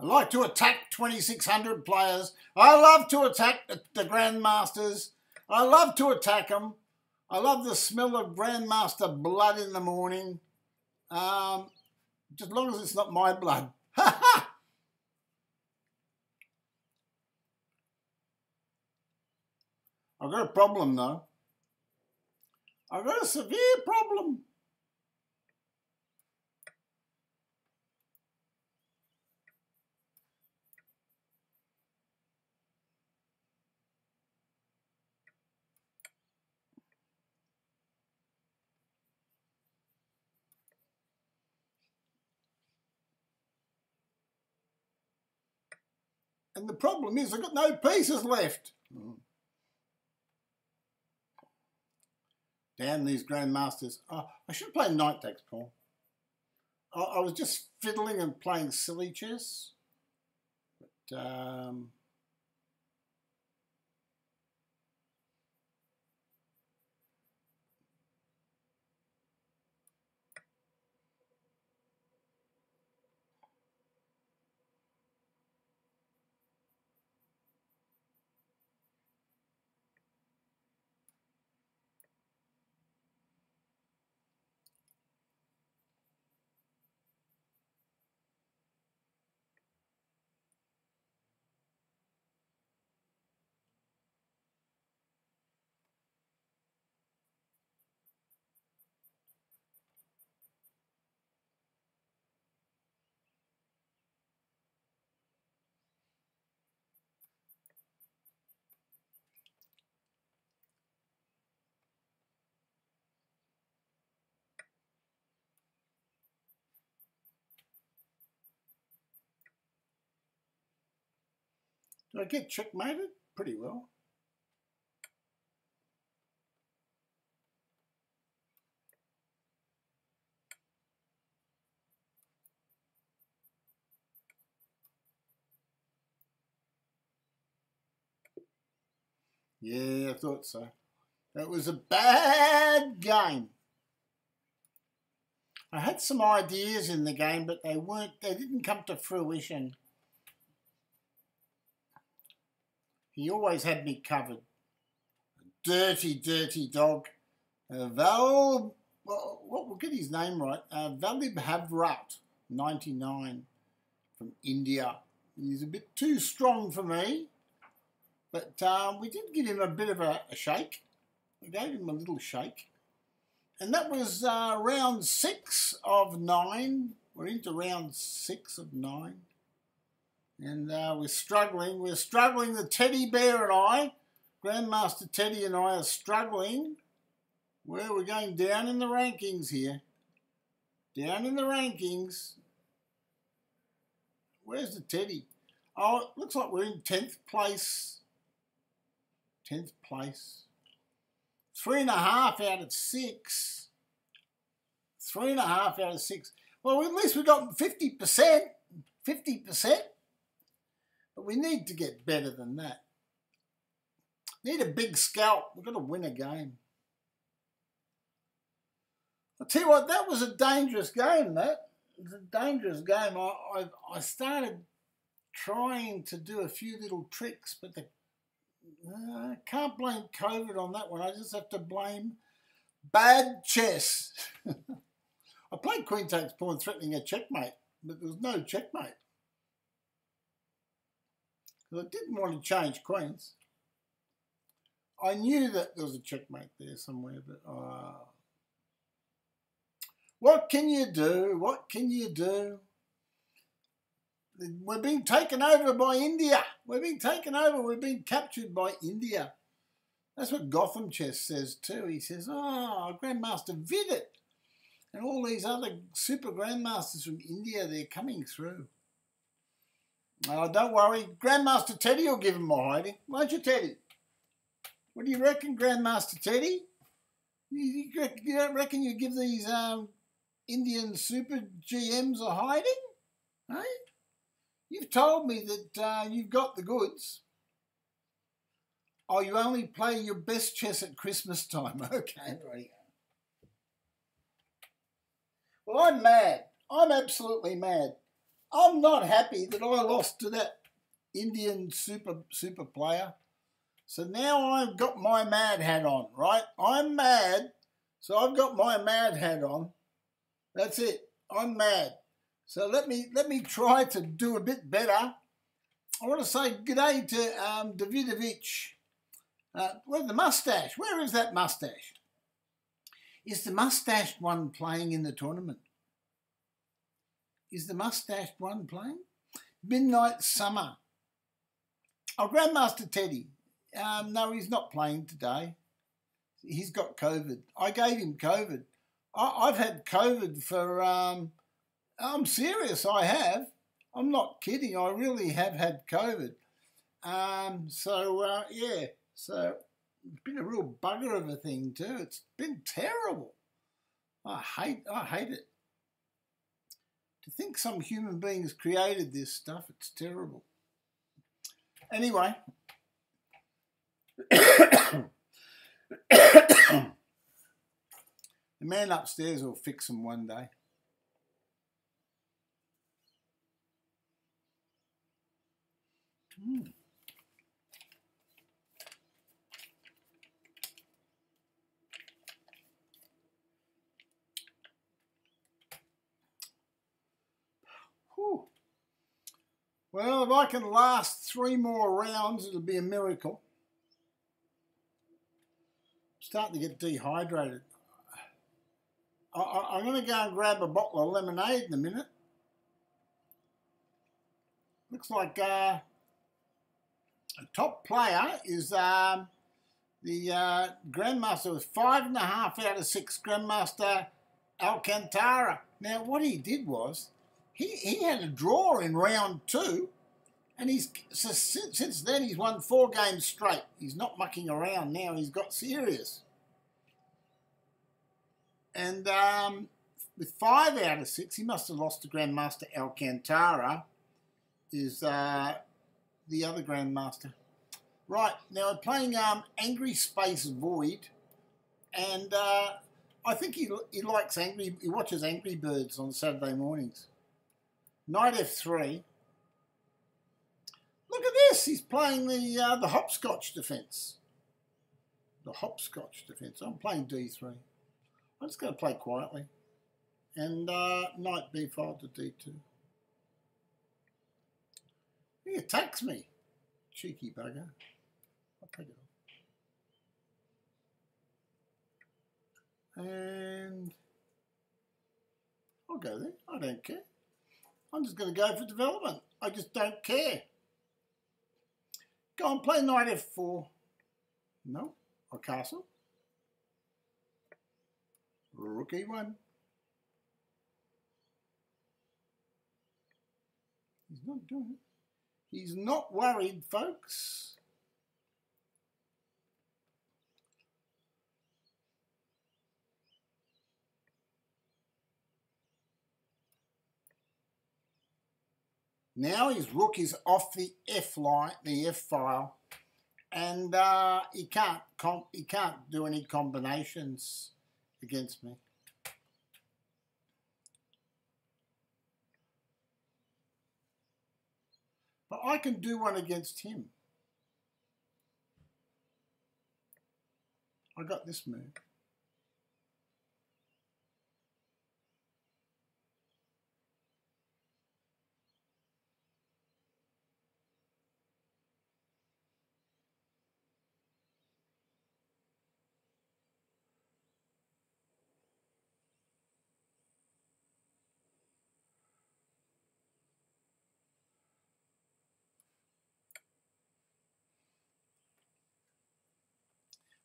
I like to attack 2600 players. I love to attack the Grandmasters. I love to attack them. I love the smell of Grandmaster blood in the morning. Just as long as it's not my blood. Ha ha! I've got a problem though. I've got a severe problem. And the problem is I've got no pieces left. Damn these Grandmasters. Oh, I should play Knight decks, Paul. I was just fiddling and playing silly chess. But, did I get checkmated? Pretty well. Yeah, I thought so. It was a bad game. I had some ideas in the game, but they didn't come to fruition. He always had me covered. Dirty, dirty dog. We'll get his name right. Valib Havrat, 99, from India. He's a bit too strong for me, but we did give him a bit of a shake. We gave him a little shake. And that was round 6 of 9. We're into round 6 of 9. And we're struggling. We're struggling, the teddy bear and I. Grandmaster Teddy and I are struggling. Well, we're going down in the rankings here. Down in the rankings. Where's the teddy? Oh, it looks like we're in 10th place. 10th place. 3.5 out of 6. 3.5 out of 6. Well, at least we got 50%. 50%. But we need to get better than that. Need a big scalp. We've got to win a game. I'll tell you what, that was a dangerous game, that. It was a dangerous game. I started trying to do a few little tricks, but I can't blame COVID on that one. I just have to blame bad chess. I played queen takes pawn threatening a checkmate, but there was no checkmate. Because I didn't want to change queens. I knew that there was a checkmate there somewhere, but what can you do? What can you do? We're being taken over by India. We're being taken over. We're being captured by India. That's what Gotham Chess says too. He says, oh, Grandmaster Vidit and all these other super Grandmasters from India, they're coming through. Oh, don't worry. Grandmaster Teddy will give them a hiding. Won't you, Teddy? What do you reckon, Grandmaster Teddy? You don't reckon you give these Indian super GMs a hiding? Hey? You've told me that you've got the goods. Oh, you only play your best chess at Christmas time. Okay, right. Well, I'm mad. I'm absolutely mad. I'm not happy that I lost to that Indian super player. So now I've got my mad hat on, right? I'm mad, so I've got my mad hat on. That's it. I'm mad. So let me try to do a bit better. I want to say good day to Davidovich. Where's the mustache? Where is that mustache? Is the mustached one playing in the tournament? Is the mustached one playing? Midnight Summer. Oh, Grandmaster Teddy. No, he's not playing today. He's got COVID. I gave him COVID. I've had COVID for, I'm serious, I have. I'm not kidding. I really have had COVID. Yeah. So it's been a real bugger of a thing too. It's been terrible. I hate it. To think some human beings created this stuff, it's terrible. Anyway. The man upstairs will fix them one day. Whew. Well, if I can last 3 more rounds, it'll be a miracle. I'm starting to get dehydrated. I'm going to go and grab a bottle of lemonade in a minute. Looks like a top player is the Grandmaster with 5.5 out of 6, Grandmaster Alcantara. Now, what he did was he had a draw in round 2, and since then he's won 4 games straight. He's not mucking around now. He's got serious. And with 5 out of 6, he must have lost to Grandmaster Alcantara, is the other Grandmaster. Right, now we're playing Angry Space Void, and I think he likes he watches Angry Birds on Saturday mornings. Knight F3. Look at this, he's playing the hopscotch defence. The hopscotch defence. I'm playing D3. I'm just going to play quietly. And Knight B5 to D2. He attacks me. Cheeky bugger. I'll take it off. And I'll go there. I don't care. I'm just going to go for development. I just don't care. Go on, play Knight F4. No, or castle. Rook E1. He's not doing it. He's not worried, folks. Now his rook is off the F line, the F file, and he can't do any combinations against me. But I can do one against him. I got this move.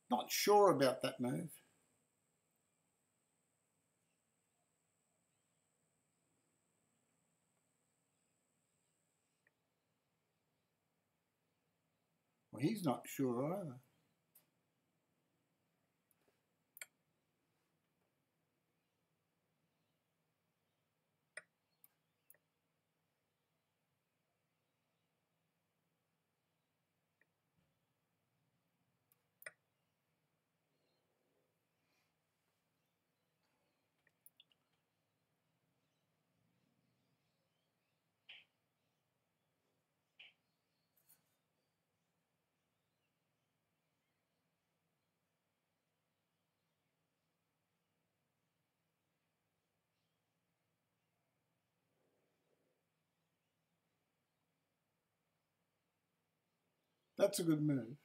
Not sure about that move. Well, he's not sure either. That's a good move.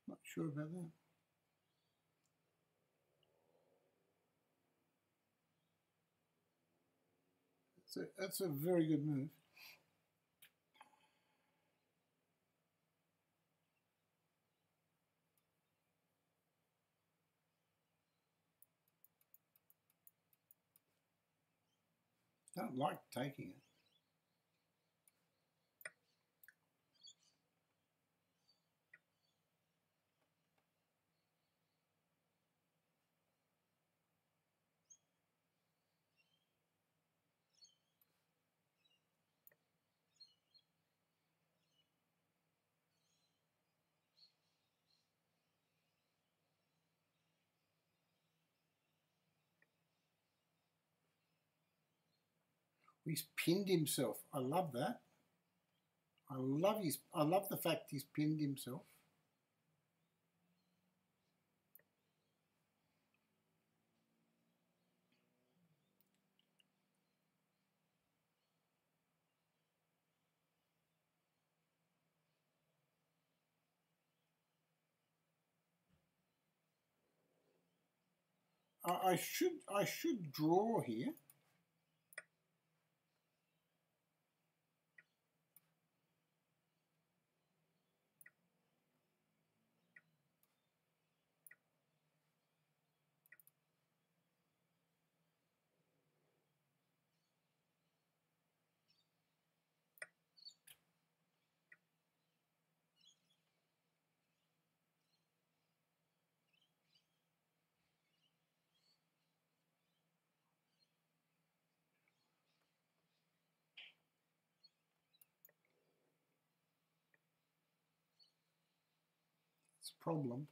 Not sure about that. That's a very good move. Don't like taking it. He's pinned himself. I love that. I love the fact he's pinned himself. I should draw here. It's a problem.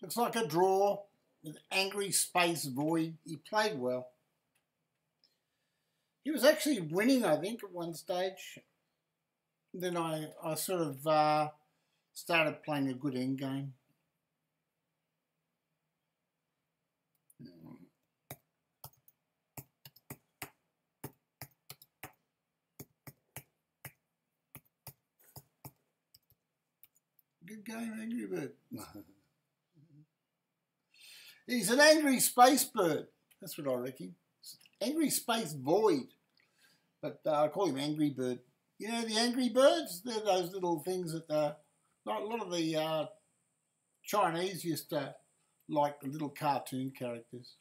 Looks like a draw with Angry Space Void. He played well. He was actually winning, I think, at one stage. Then I sort of started playing a good endgame. Good game, Angry Bird. He's an angry space bird. That's what I reckon. Angry Space Void. But I call him Angry Bird. You know the Angry Birds? They're those little things that a lot of the Chinese used to like, the little cartoon characters.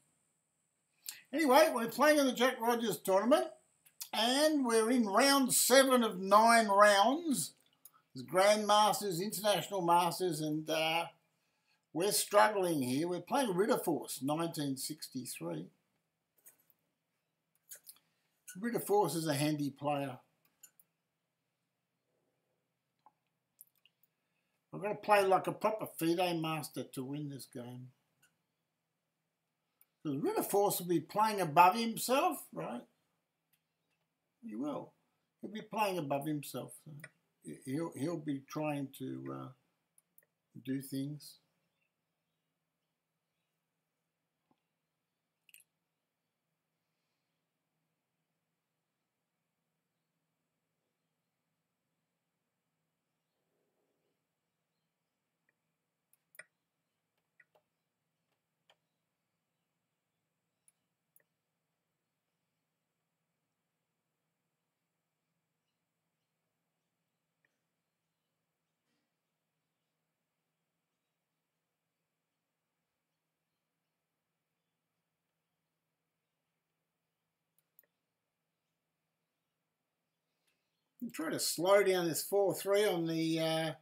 Anyway, we're playing in the Jack Rogers tournament and we're in round 7 of 9 rounds. There's Grandmasters, International Masters, and we're struggling here. We're playing Ridderforce, 1963. Ridderforce is a handy player. I've got to play like a proper FIDE master to win this game. Because Ridderforce will be playing above himself, right? He will. He'll be playing above himself. So he'll be trying to do things. Try to slow down this 4-3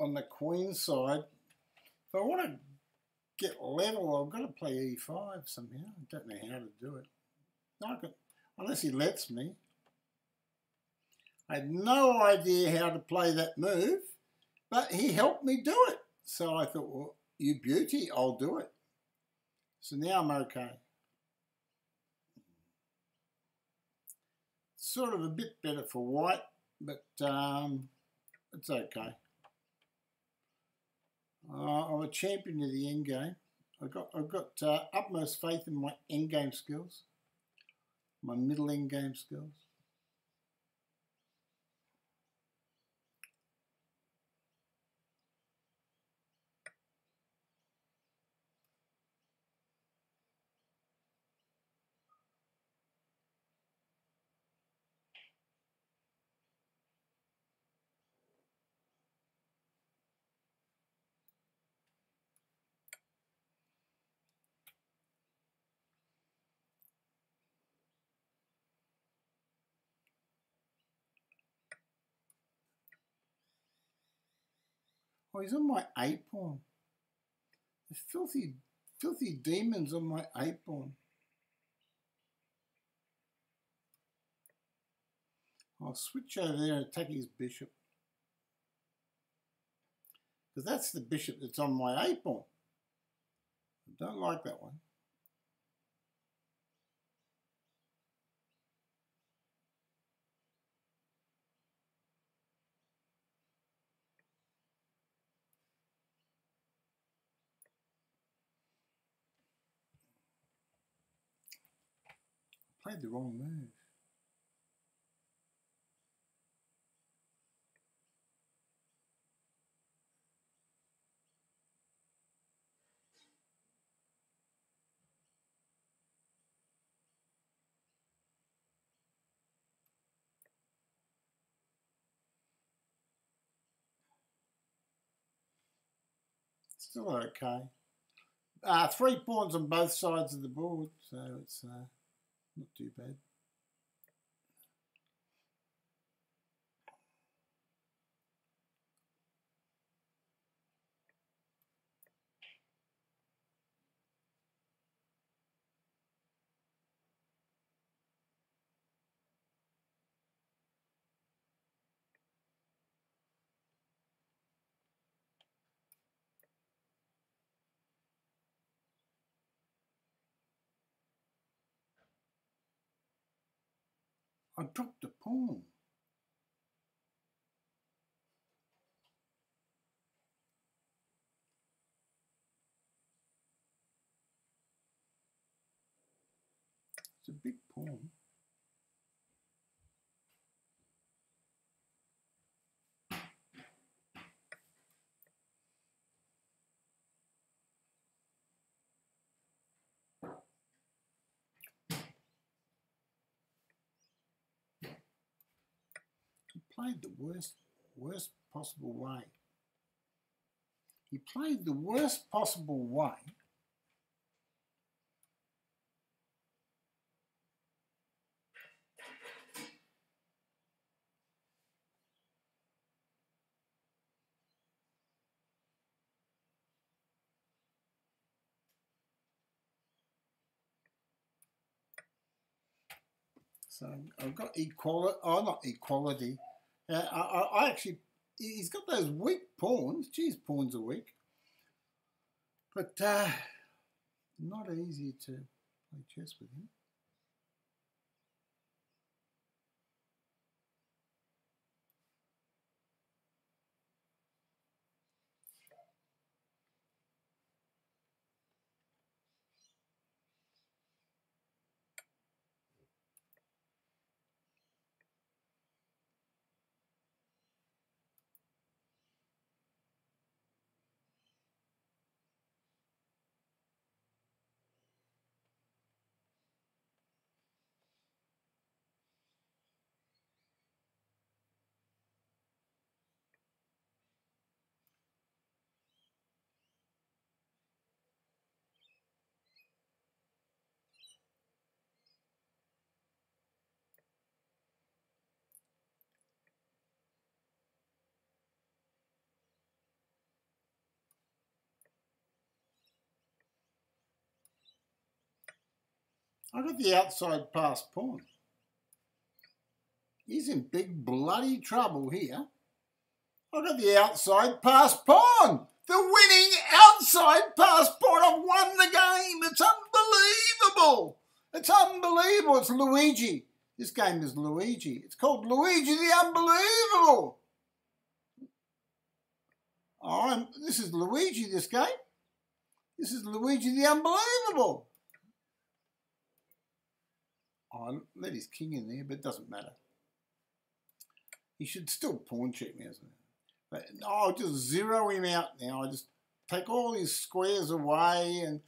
on the queen side. If I want to get level, I've got to play e5 somehow. I don't know how to do it. Unless he lets me. I had no idea how to play that move, but he helped me do it. So I thought, well, you beauty, I'll do it. So now I'm okay. Sort of a bit better for white, but it's okay. I'm a champion of the endgame. I've got utmost faith in my endgame skills, my middle endgame skills. Oh, he's on my 8 pawn. The filthy demons on my 8 pawn. I'll switch over there and attack his bishop. Because that's the bishop that's on my 8 pawn. I don't like that one. I played the wrong move. Still okay. 3 pawns on both sides of the board, so it's not too bad. I dropped a pawn. It's a big pawn. He played the worst possible way. He played the worst possible way. So I've got equality. Oh, not equality. I actually, he's got those weak pawns. Geez, pawns are weak. But not easy to play chess with him. I got the outside pass pawn. He's in big bloody trouble here. I got the outside pass pawn. The winning outside pass pawn. I've won the game. It's unbelievable. It's unbelievable. It's Luigi. This game is Luigi. It's called Luigi the Unbelievable. This is Luigi, this game. This is Luigi the Unbelievable. I let his king in there, but it doesn't matter. He should still pawn check me, isn't it? But I'll just zero him out now. I just take all his squares away and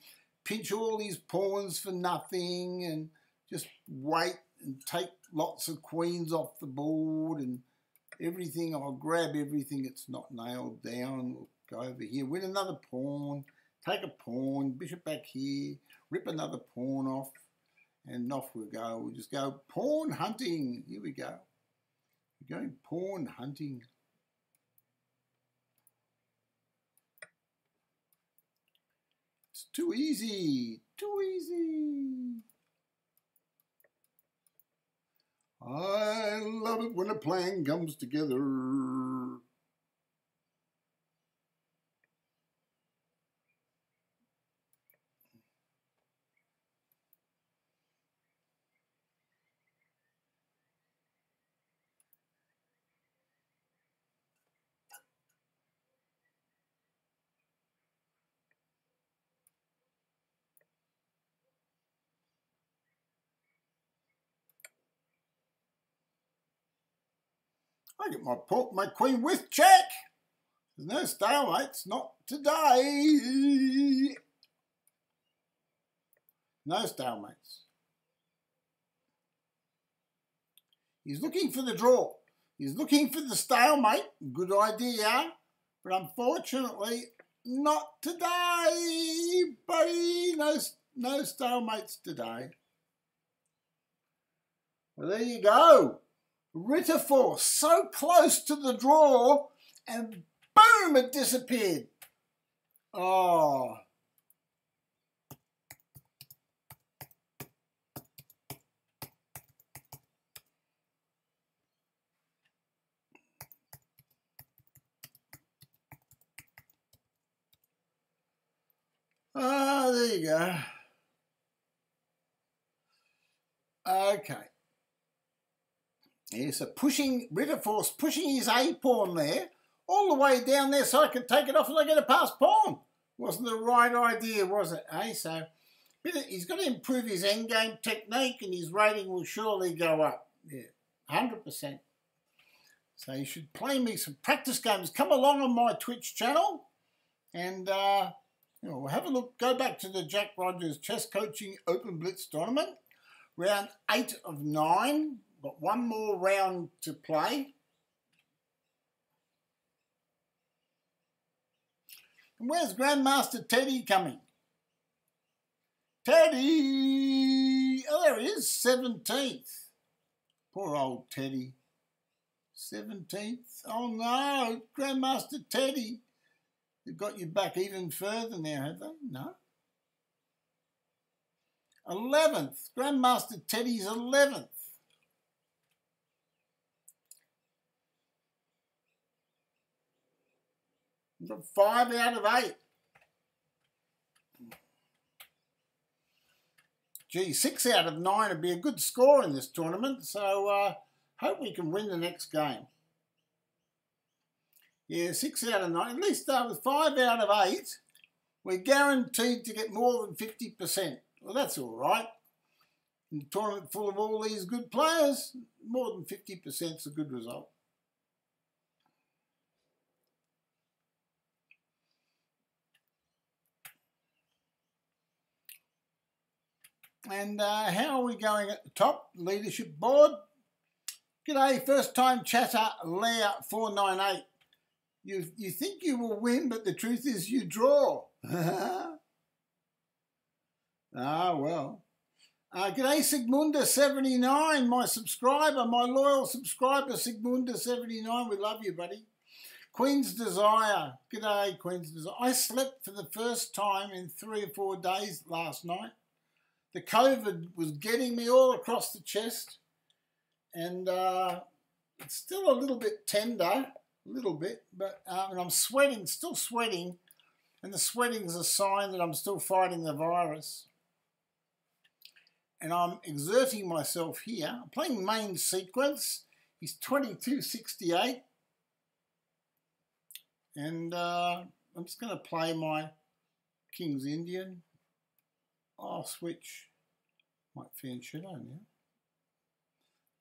pinch all his pawns for nothing and just wait and take lots of queens off the board and everything. I'll grab everything that's not nailed down. We'll go over here, win another pawn, take a pawn, bishop back here, rip another pawn off, and off we go. We'll just go pawn hunting. Here we go. We're going pawn hunting. It's too easy. Too easy. I love it when a plan comes together. I get my queen with check. There's no stalemates, not today. No stalemates. He's looking for the draw. He's looking for the stalemate. Good idea. But unfortunately, not today, buddy. No stalemates today. Well, there you go. Ritterforce, so close to the draw, and boom, it disappeared. Oh. Ah, there you go. Okay. Yeah, so Ritterforce pushing his A pawn there, all the way down there so I could take it off and I get a pass pawn. Wasn't the right idea, was it? So he's got to improve his endgame technique and his rating will surely go up. Yeah, 100%. So you should play me some practice games. Come along on my Twitch channel and we'll have a look. Go back to the Jack Rogers Chess Coaching Open Blitz Tournament. Round 8 of 9. Got one more round to play. And where's Grandmaster Teddy coming? Teddy! Oh, there he is, 17th. Poor old Teddy. 17th. Oh no, Grandmaster Teddy. They've got you back even further now, have they? No. 11th. Grandmaster Teddy's 11th. We've got 5 out of 8. Gee, 6 out of 9 would be a good score in this tournament, so hope we can win the next game. Yeah, 6 out of 9. At least with 5 out of 8, we're guaranteed to get more than 50%. Well, that's all right. In a tournament full of all these good players, more than 50% is a good result. And how are we going at the top? Leadership board. G'day, first time chatter, Leah498. You think you will win, but the truth is you draw. Ah, well. G'day, Sigmunda79, my subscriber, my loyal subscriber, Sigmunda79. We love you, buddy. Queen's Desire. G'day, Queen's Desire. I slept for the first time in 3 or 4 days last night. The COVID was getting me all across the chest. And it's still a little bit tender, a little bit, but and I'm sweating, still sweating. And the sweating is a sign that I'm still fighting the virus. And I'm exerting myself here. I'm playing main sequence. He's 2268. And I'm just going to play my King's Indian. I'll switch Mike Fan Shadow now.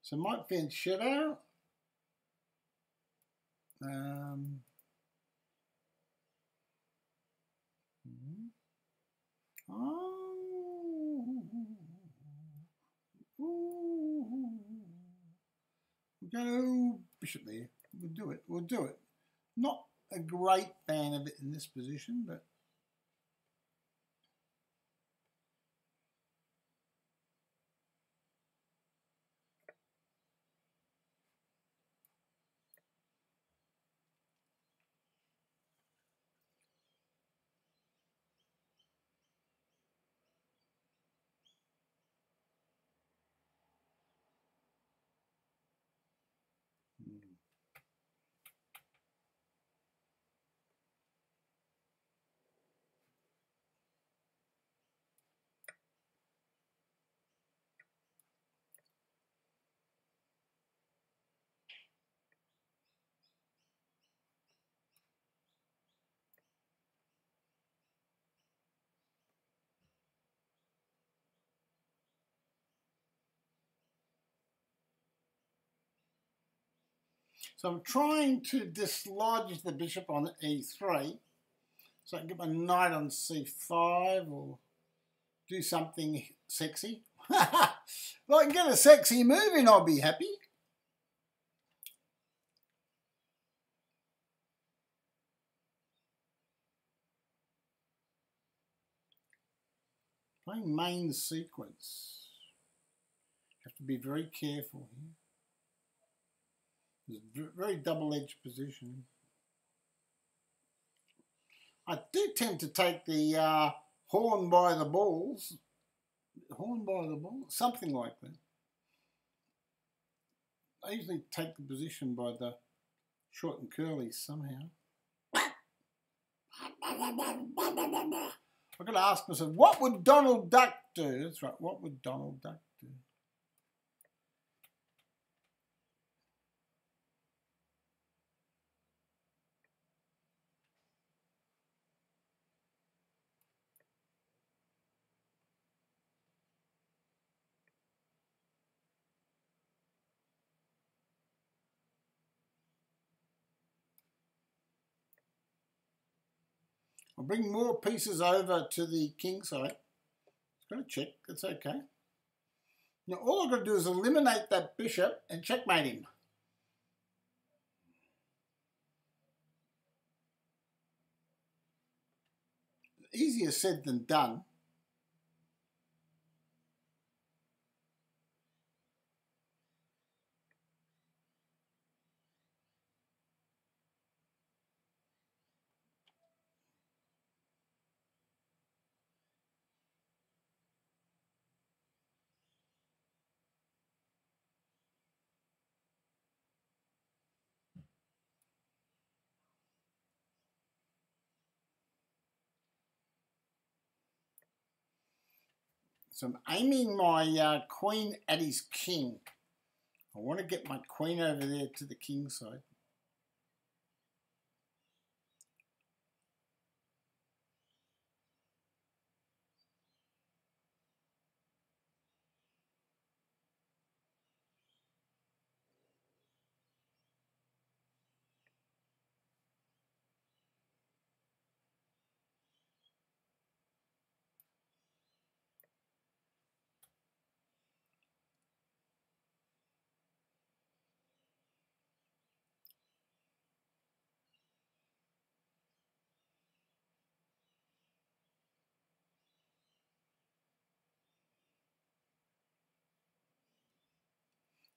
So Mike Fan Shadow. Go bishop there. We'll do it. We'll do it. Not a great fan of it in this position, but so I'm trying to dislodge the bishop on e3 so I can get my knight on c5 or do something sexy. If I can get a sexy move in, I'll be happy. Playing main sequence. Have to be very careful here. It's a very double-edged position. I do tend to take the horn by the balls. Horn by the balls? Something like that. I usually take the position by the short and curlies somehow. I've got to ask myself, what would Donald Duck do? That's right, what would Donald Duck do? I'll bring more pieces over to the king side. Just got to check. That's okay. Now all I've got to do is eliminate that bishop and checkmate him. Easier said than done. So I'm aiming my queen at his king. I want to get my queen over there to the king side.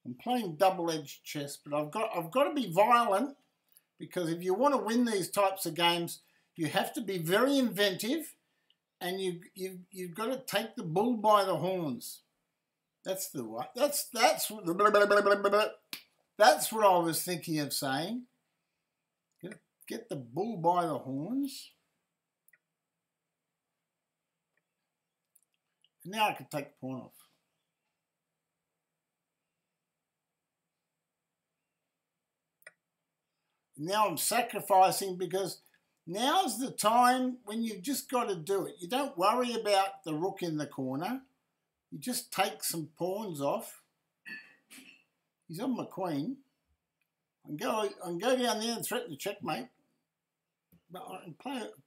I'm playing double-edged chess, but I've got to be violent, because if you want to win these types of games, you have to be very inventive, and you've got to take the bull by the horns. That's the what. That's what I was thinking of saying. Get the bull by the horns. And now I can take the pawn off. Now I'm sacrificing, because now's the time when you've just got to do it. You don't worry about the rook in the corner. You just take some pawns off. He's on my queen. I can go down there and threaten to checkmate. But I can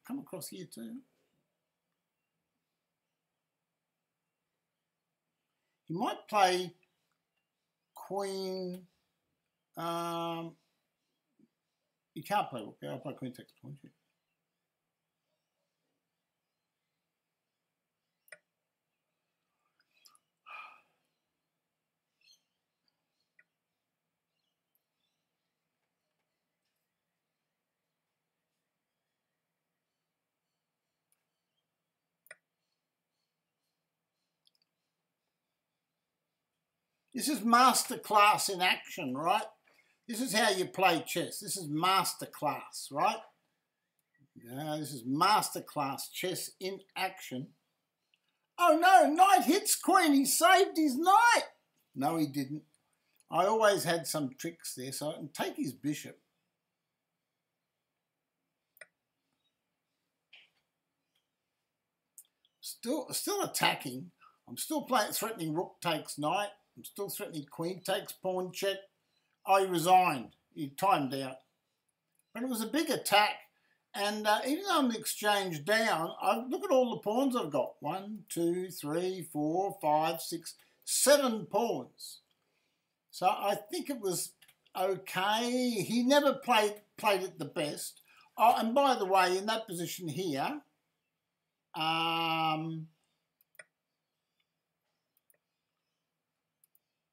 come across here too. He might play queen. You can't play rook. I'll play queen takes pawn. This is masterclass in action, right? This is how you play chess. This is masterclass, right? Yeah, this is masterclass chess in action. Oh no, knight hits queen. He saved his knight. No, he didn't. I always had some tricks there, so I can take his bishop. Still attacking. I'm still playing, threatening rook takes knight. I'm still threatening queen takes pawn check. Oh, he resigned. He timed out. But it was a big attack. And even though I'm exchanged down, look at all the pawns I've got. 1, 2, 3, 4, 5, 6, 7 pawns. So I think it was okay. He never played it the best. Oh, and by the way, in that position here,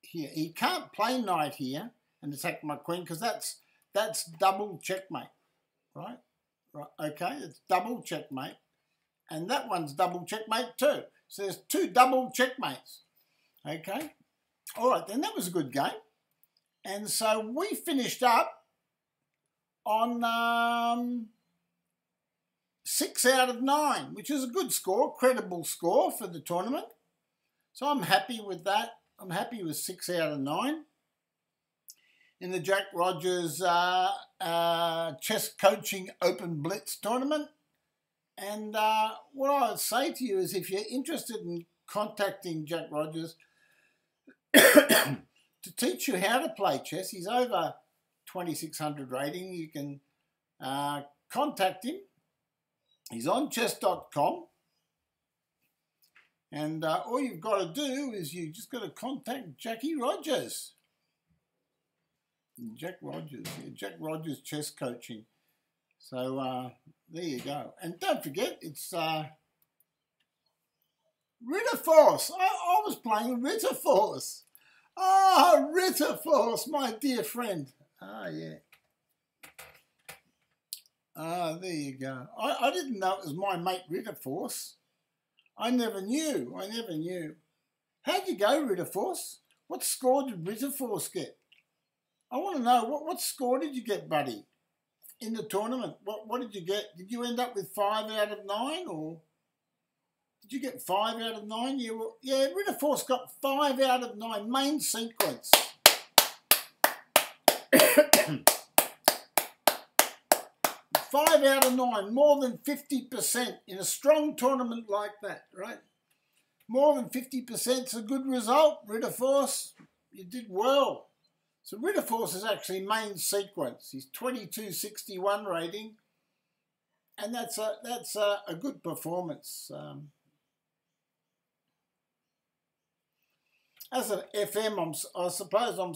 here he can't play knight here and attack my queen, because that's double checkmate, right? Right, okay, it's double checkmate, and that one's double checkmate too. So there's 2 double checkmates. Okay, all right, then that was a good game, and so we finished up on 6 out of 9, which is a good score, credible score for the tournament. So I'm happy with that. I'm happy with 6 out of 9. In the Jack Rogers Chess Coaching Open Blitz tournament. And what I would say to you is, if you're interested in contacting Jack Rogers to teach you how to play chess, he's over 2600 rating. You can contact him He's on chess.com. And all you've got to do is you just got to contact Jackie Rogers. Jack Rogers Chess Coaching. So there you go. And don't forget, it's Ritterforce. I was playing Ritterforce. Oh, Ritterforce, my dear friend. Ah, yeah. Ah, there you go. I didn't know it was my mate Ritterforce. I never knew. How'd you go, Ritterforce? What score did Ritterforce get? I want to know, what score did you get, buddy, in the tournament? What did you get? Did you end up with 5 out of 9, or did you get 5 out of 9? Yeah, Ritterforce got 5 out of 9, main sequence. 5 out of 9, more than 50% in a strong tournament like that, right? More than 50% is a good result, Ritterforce. You did well. So Ritterforce is actually main sequence. He's 2261 rating, and that's a good performance. As an FM, I suppose I'm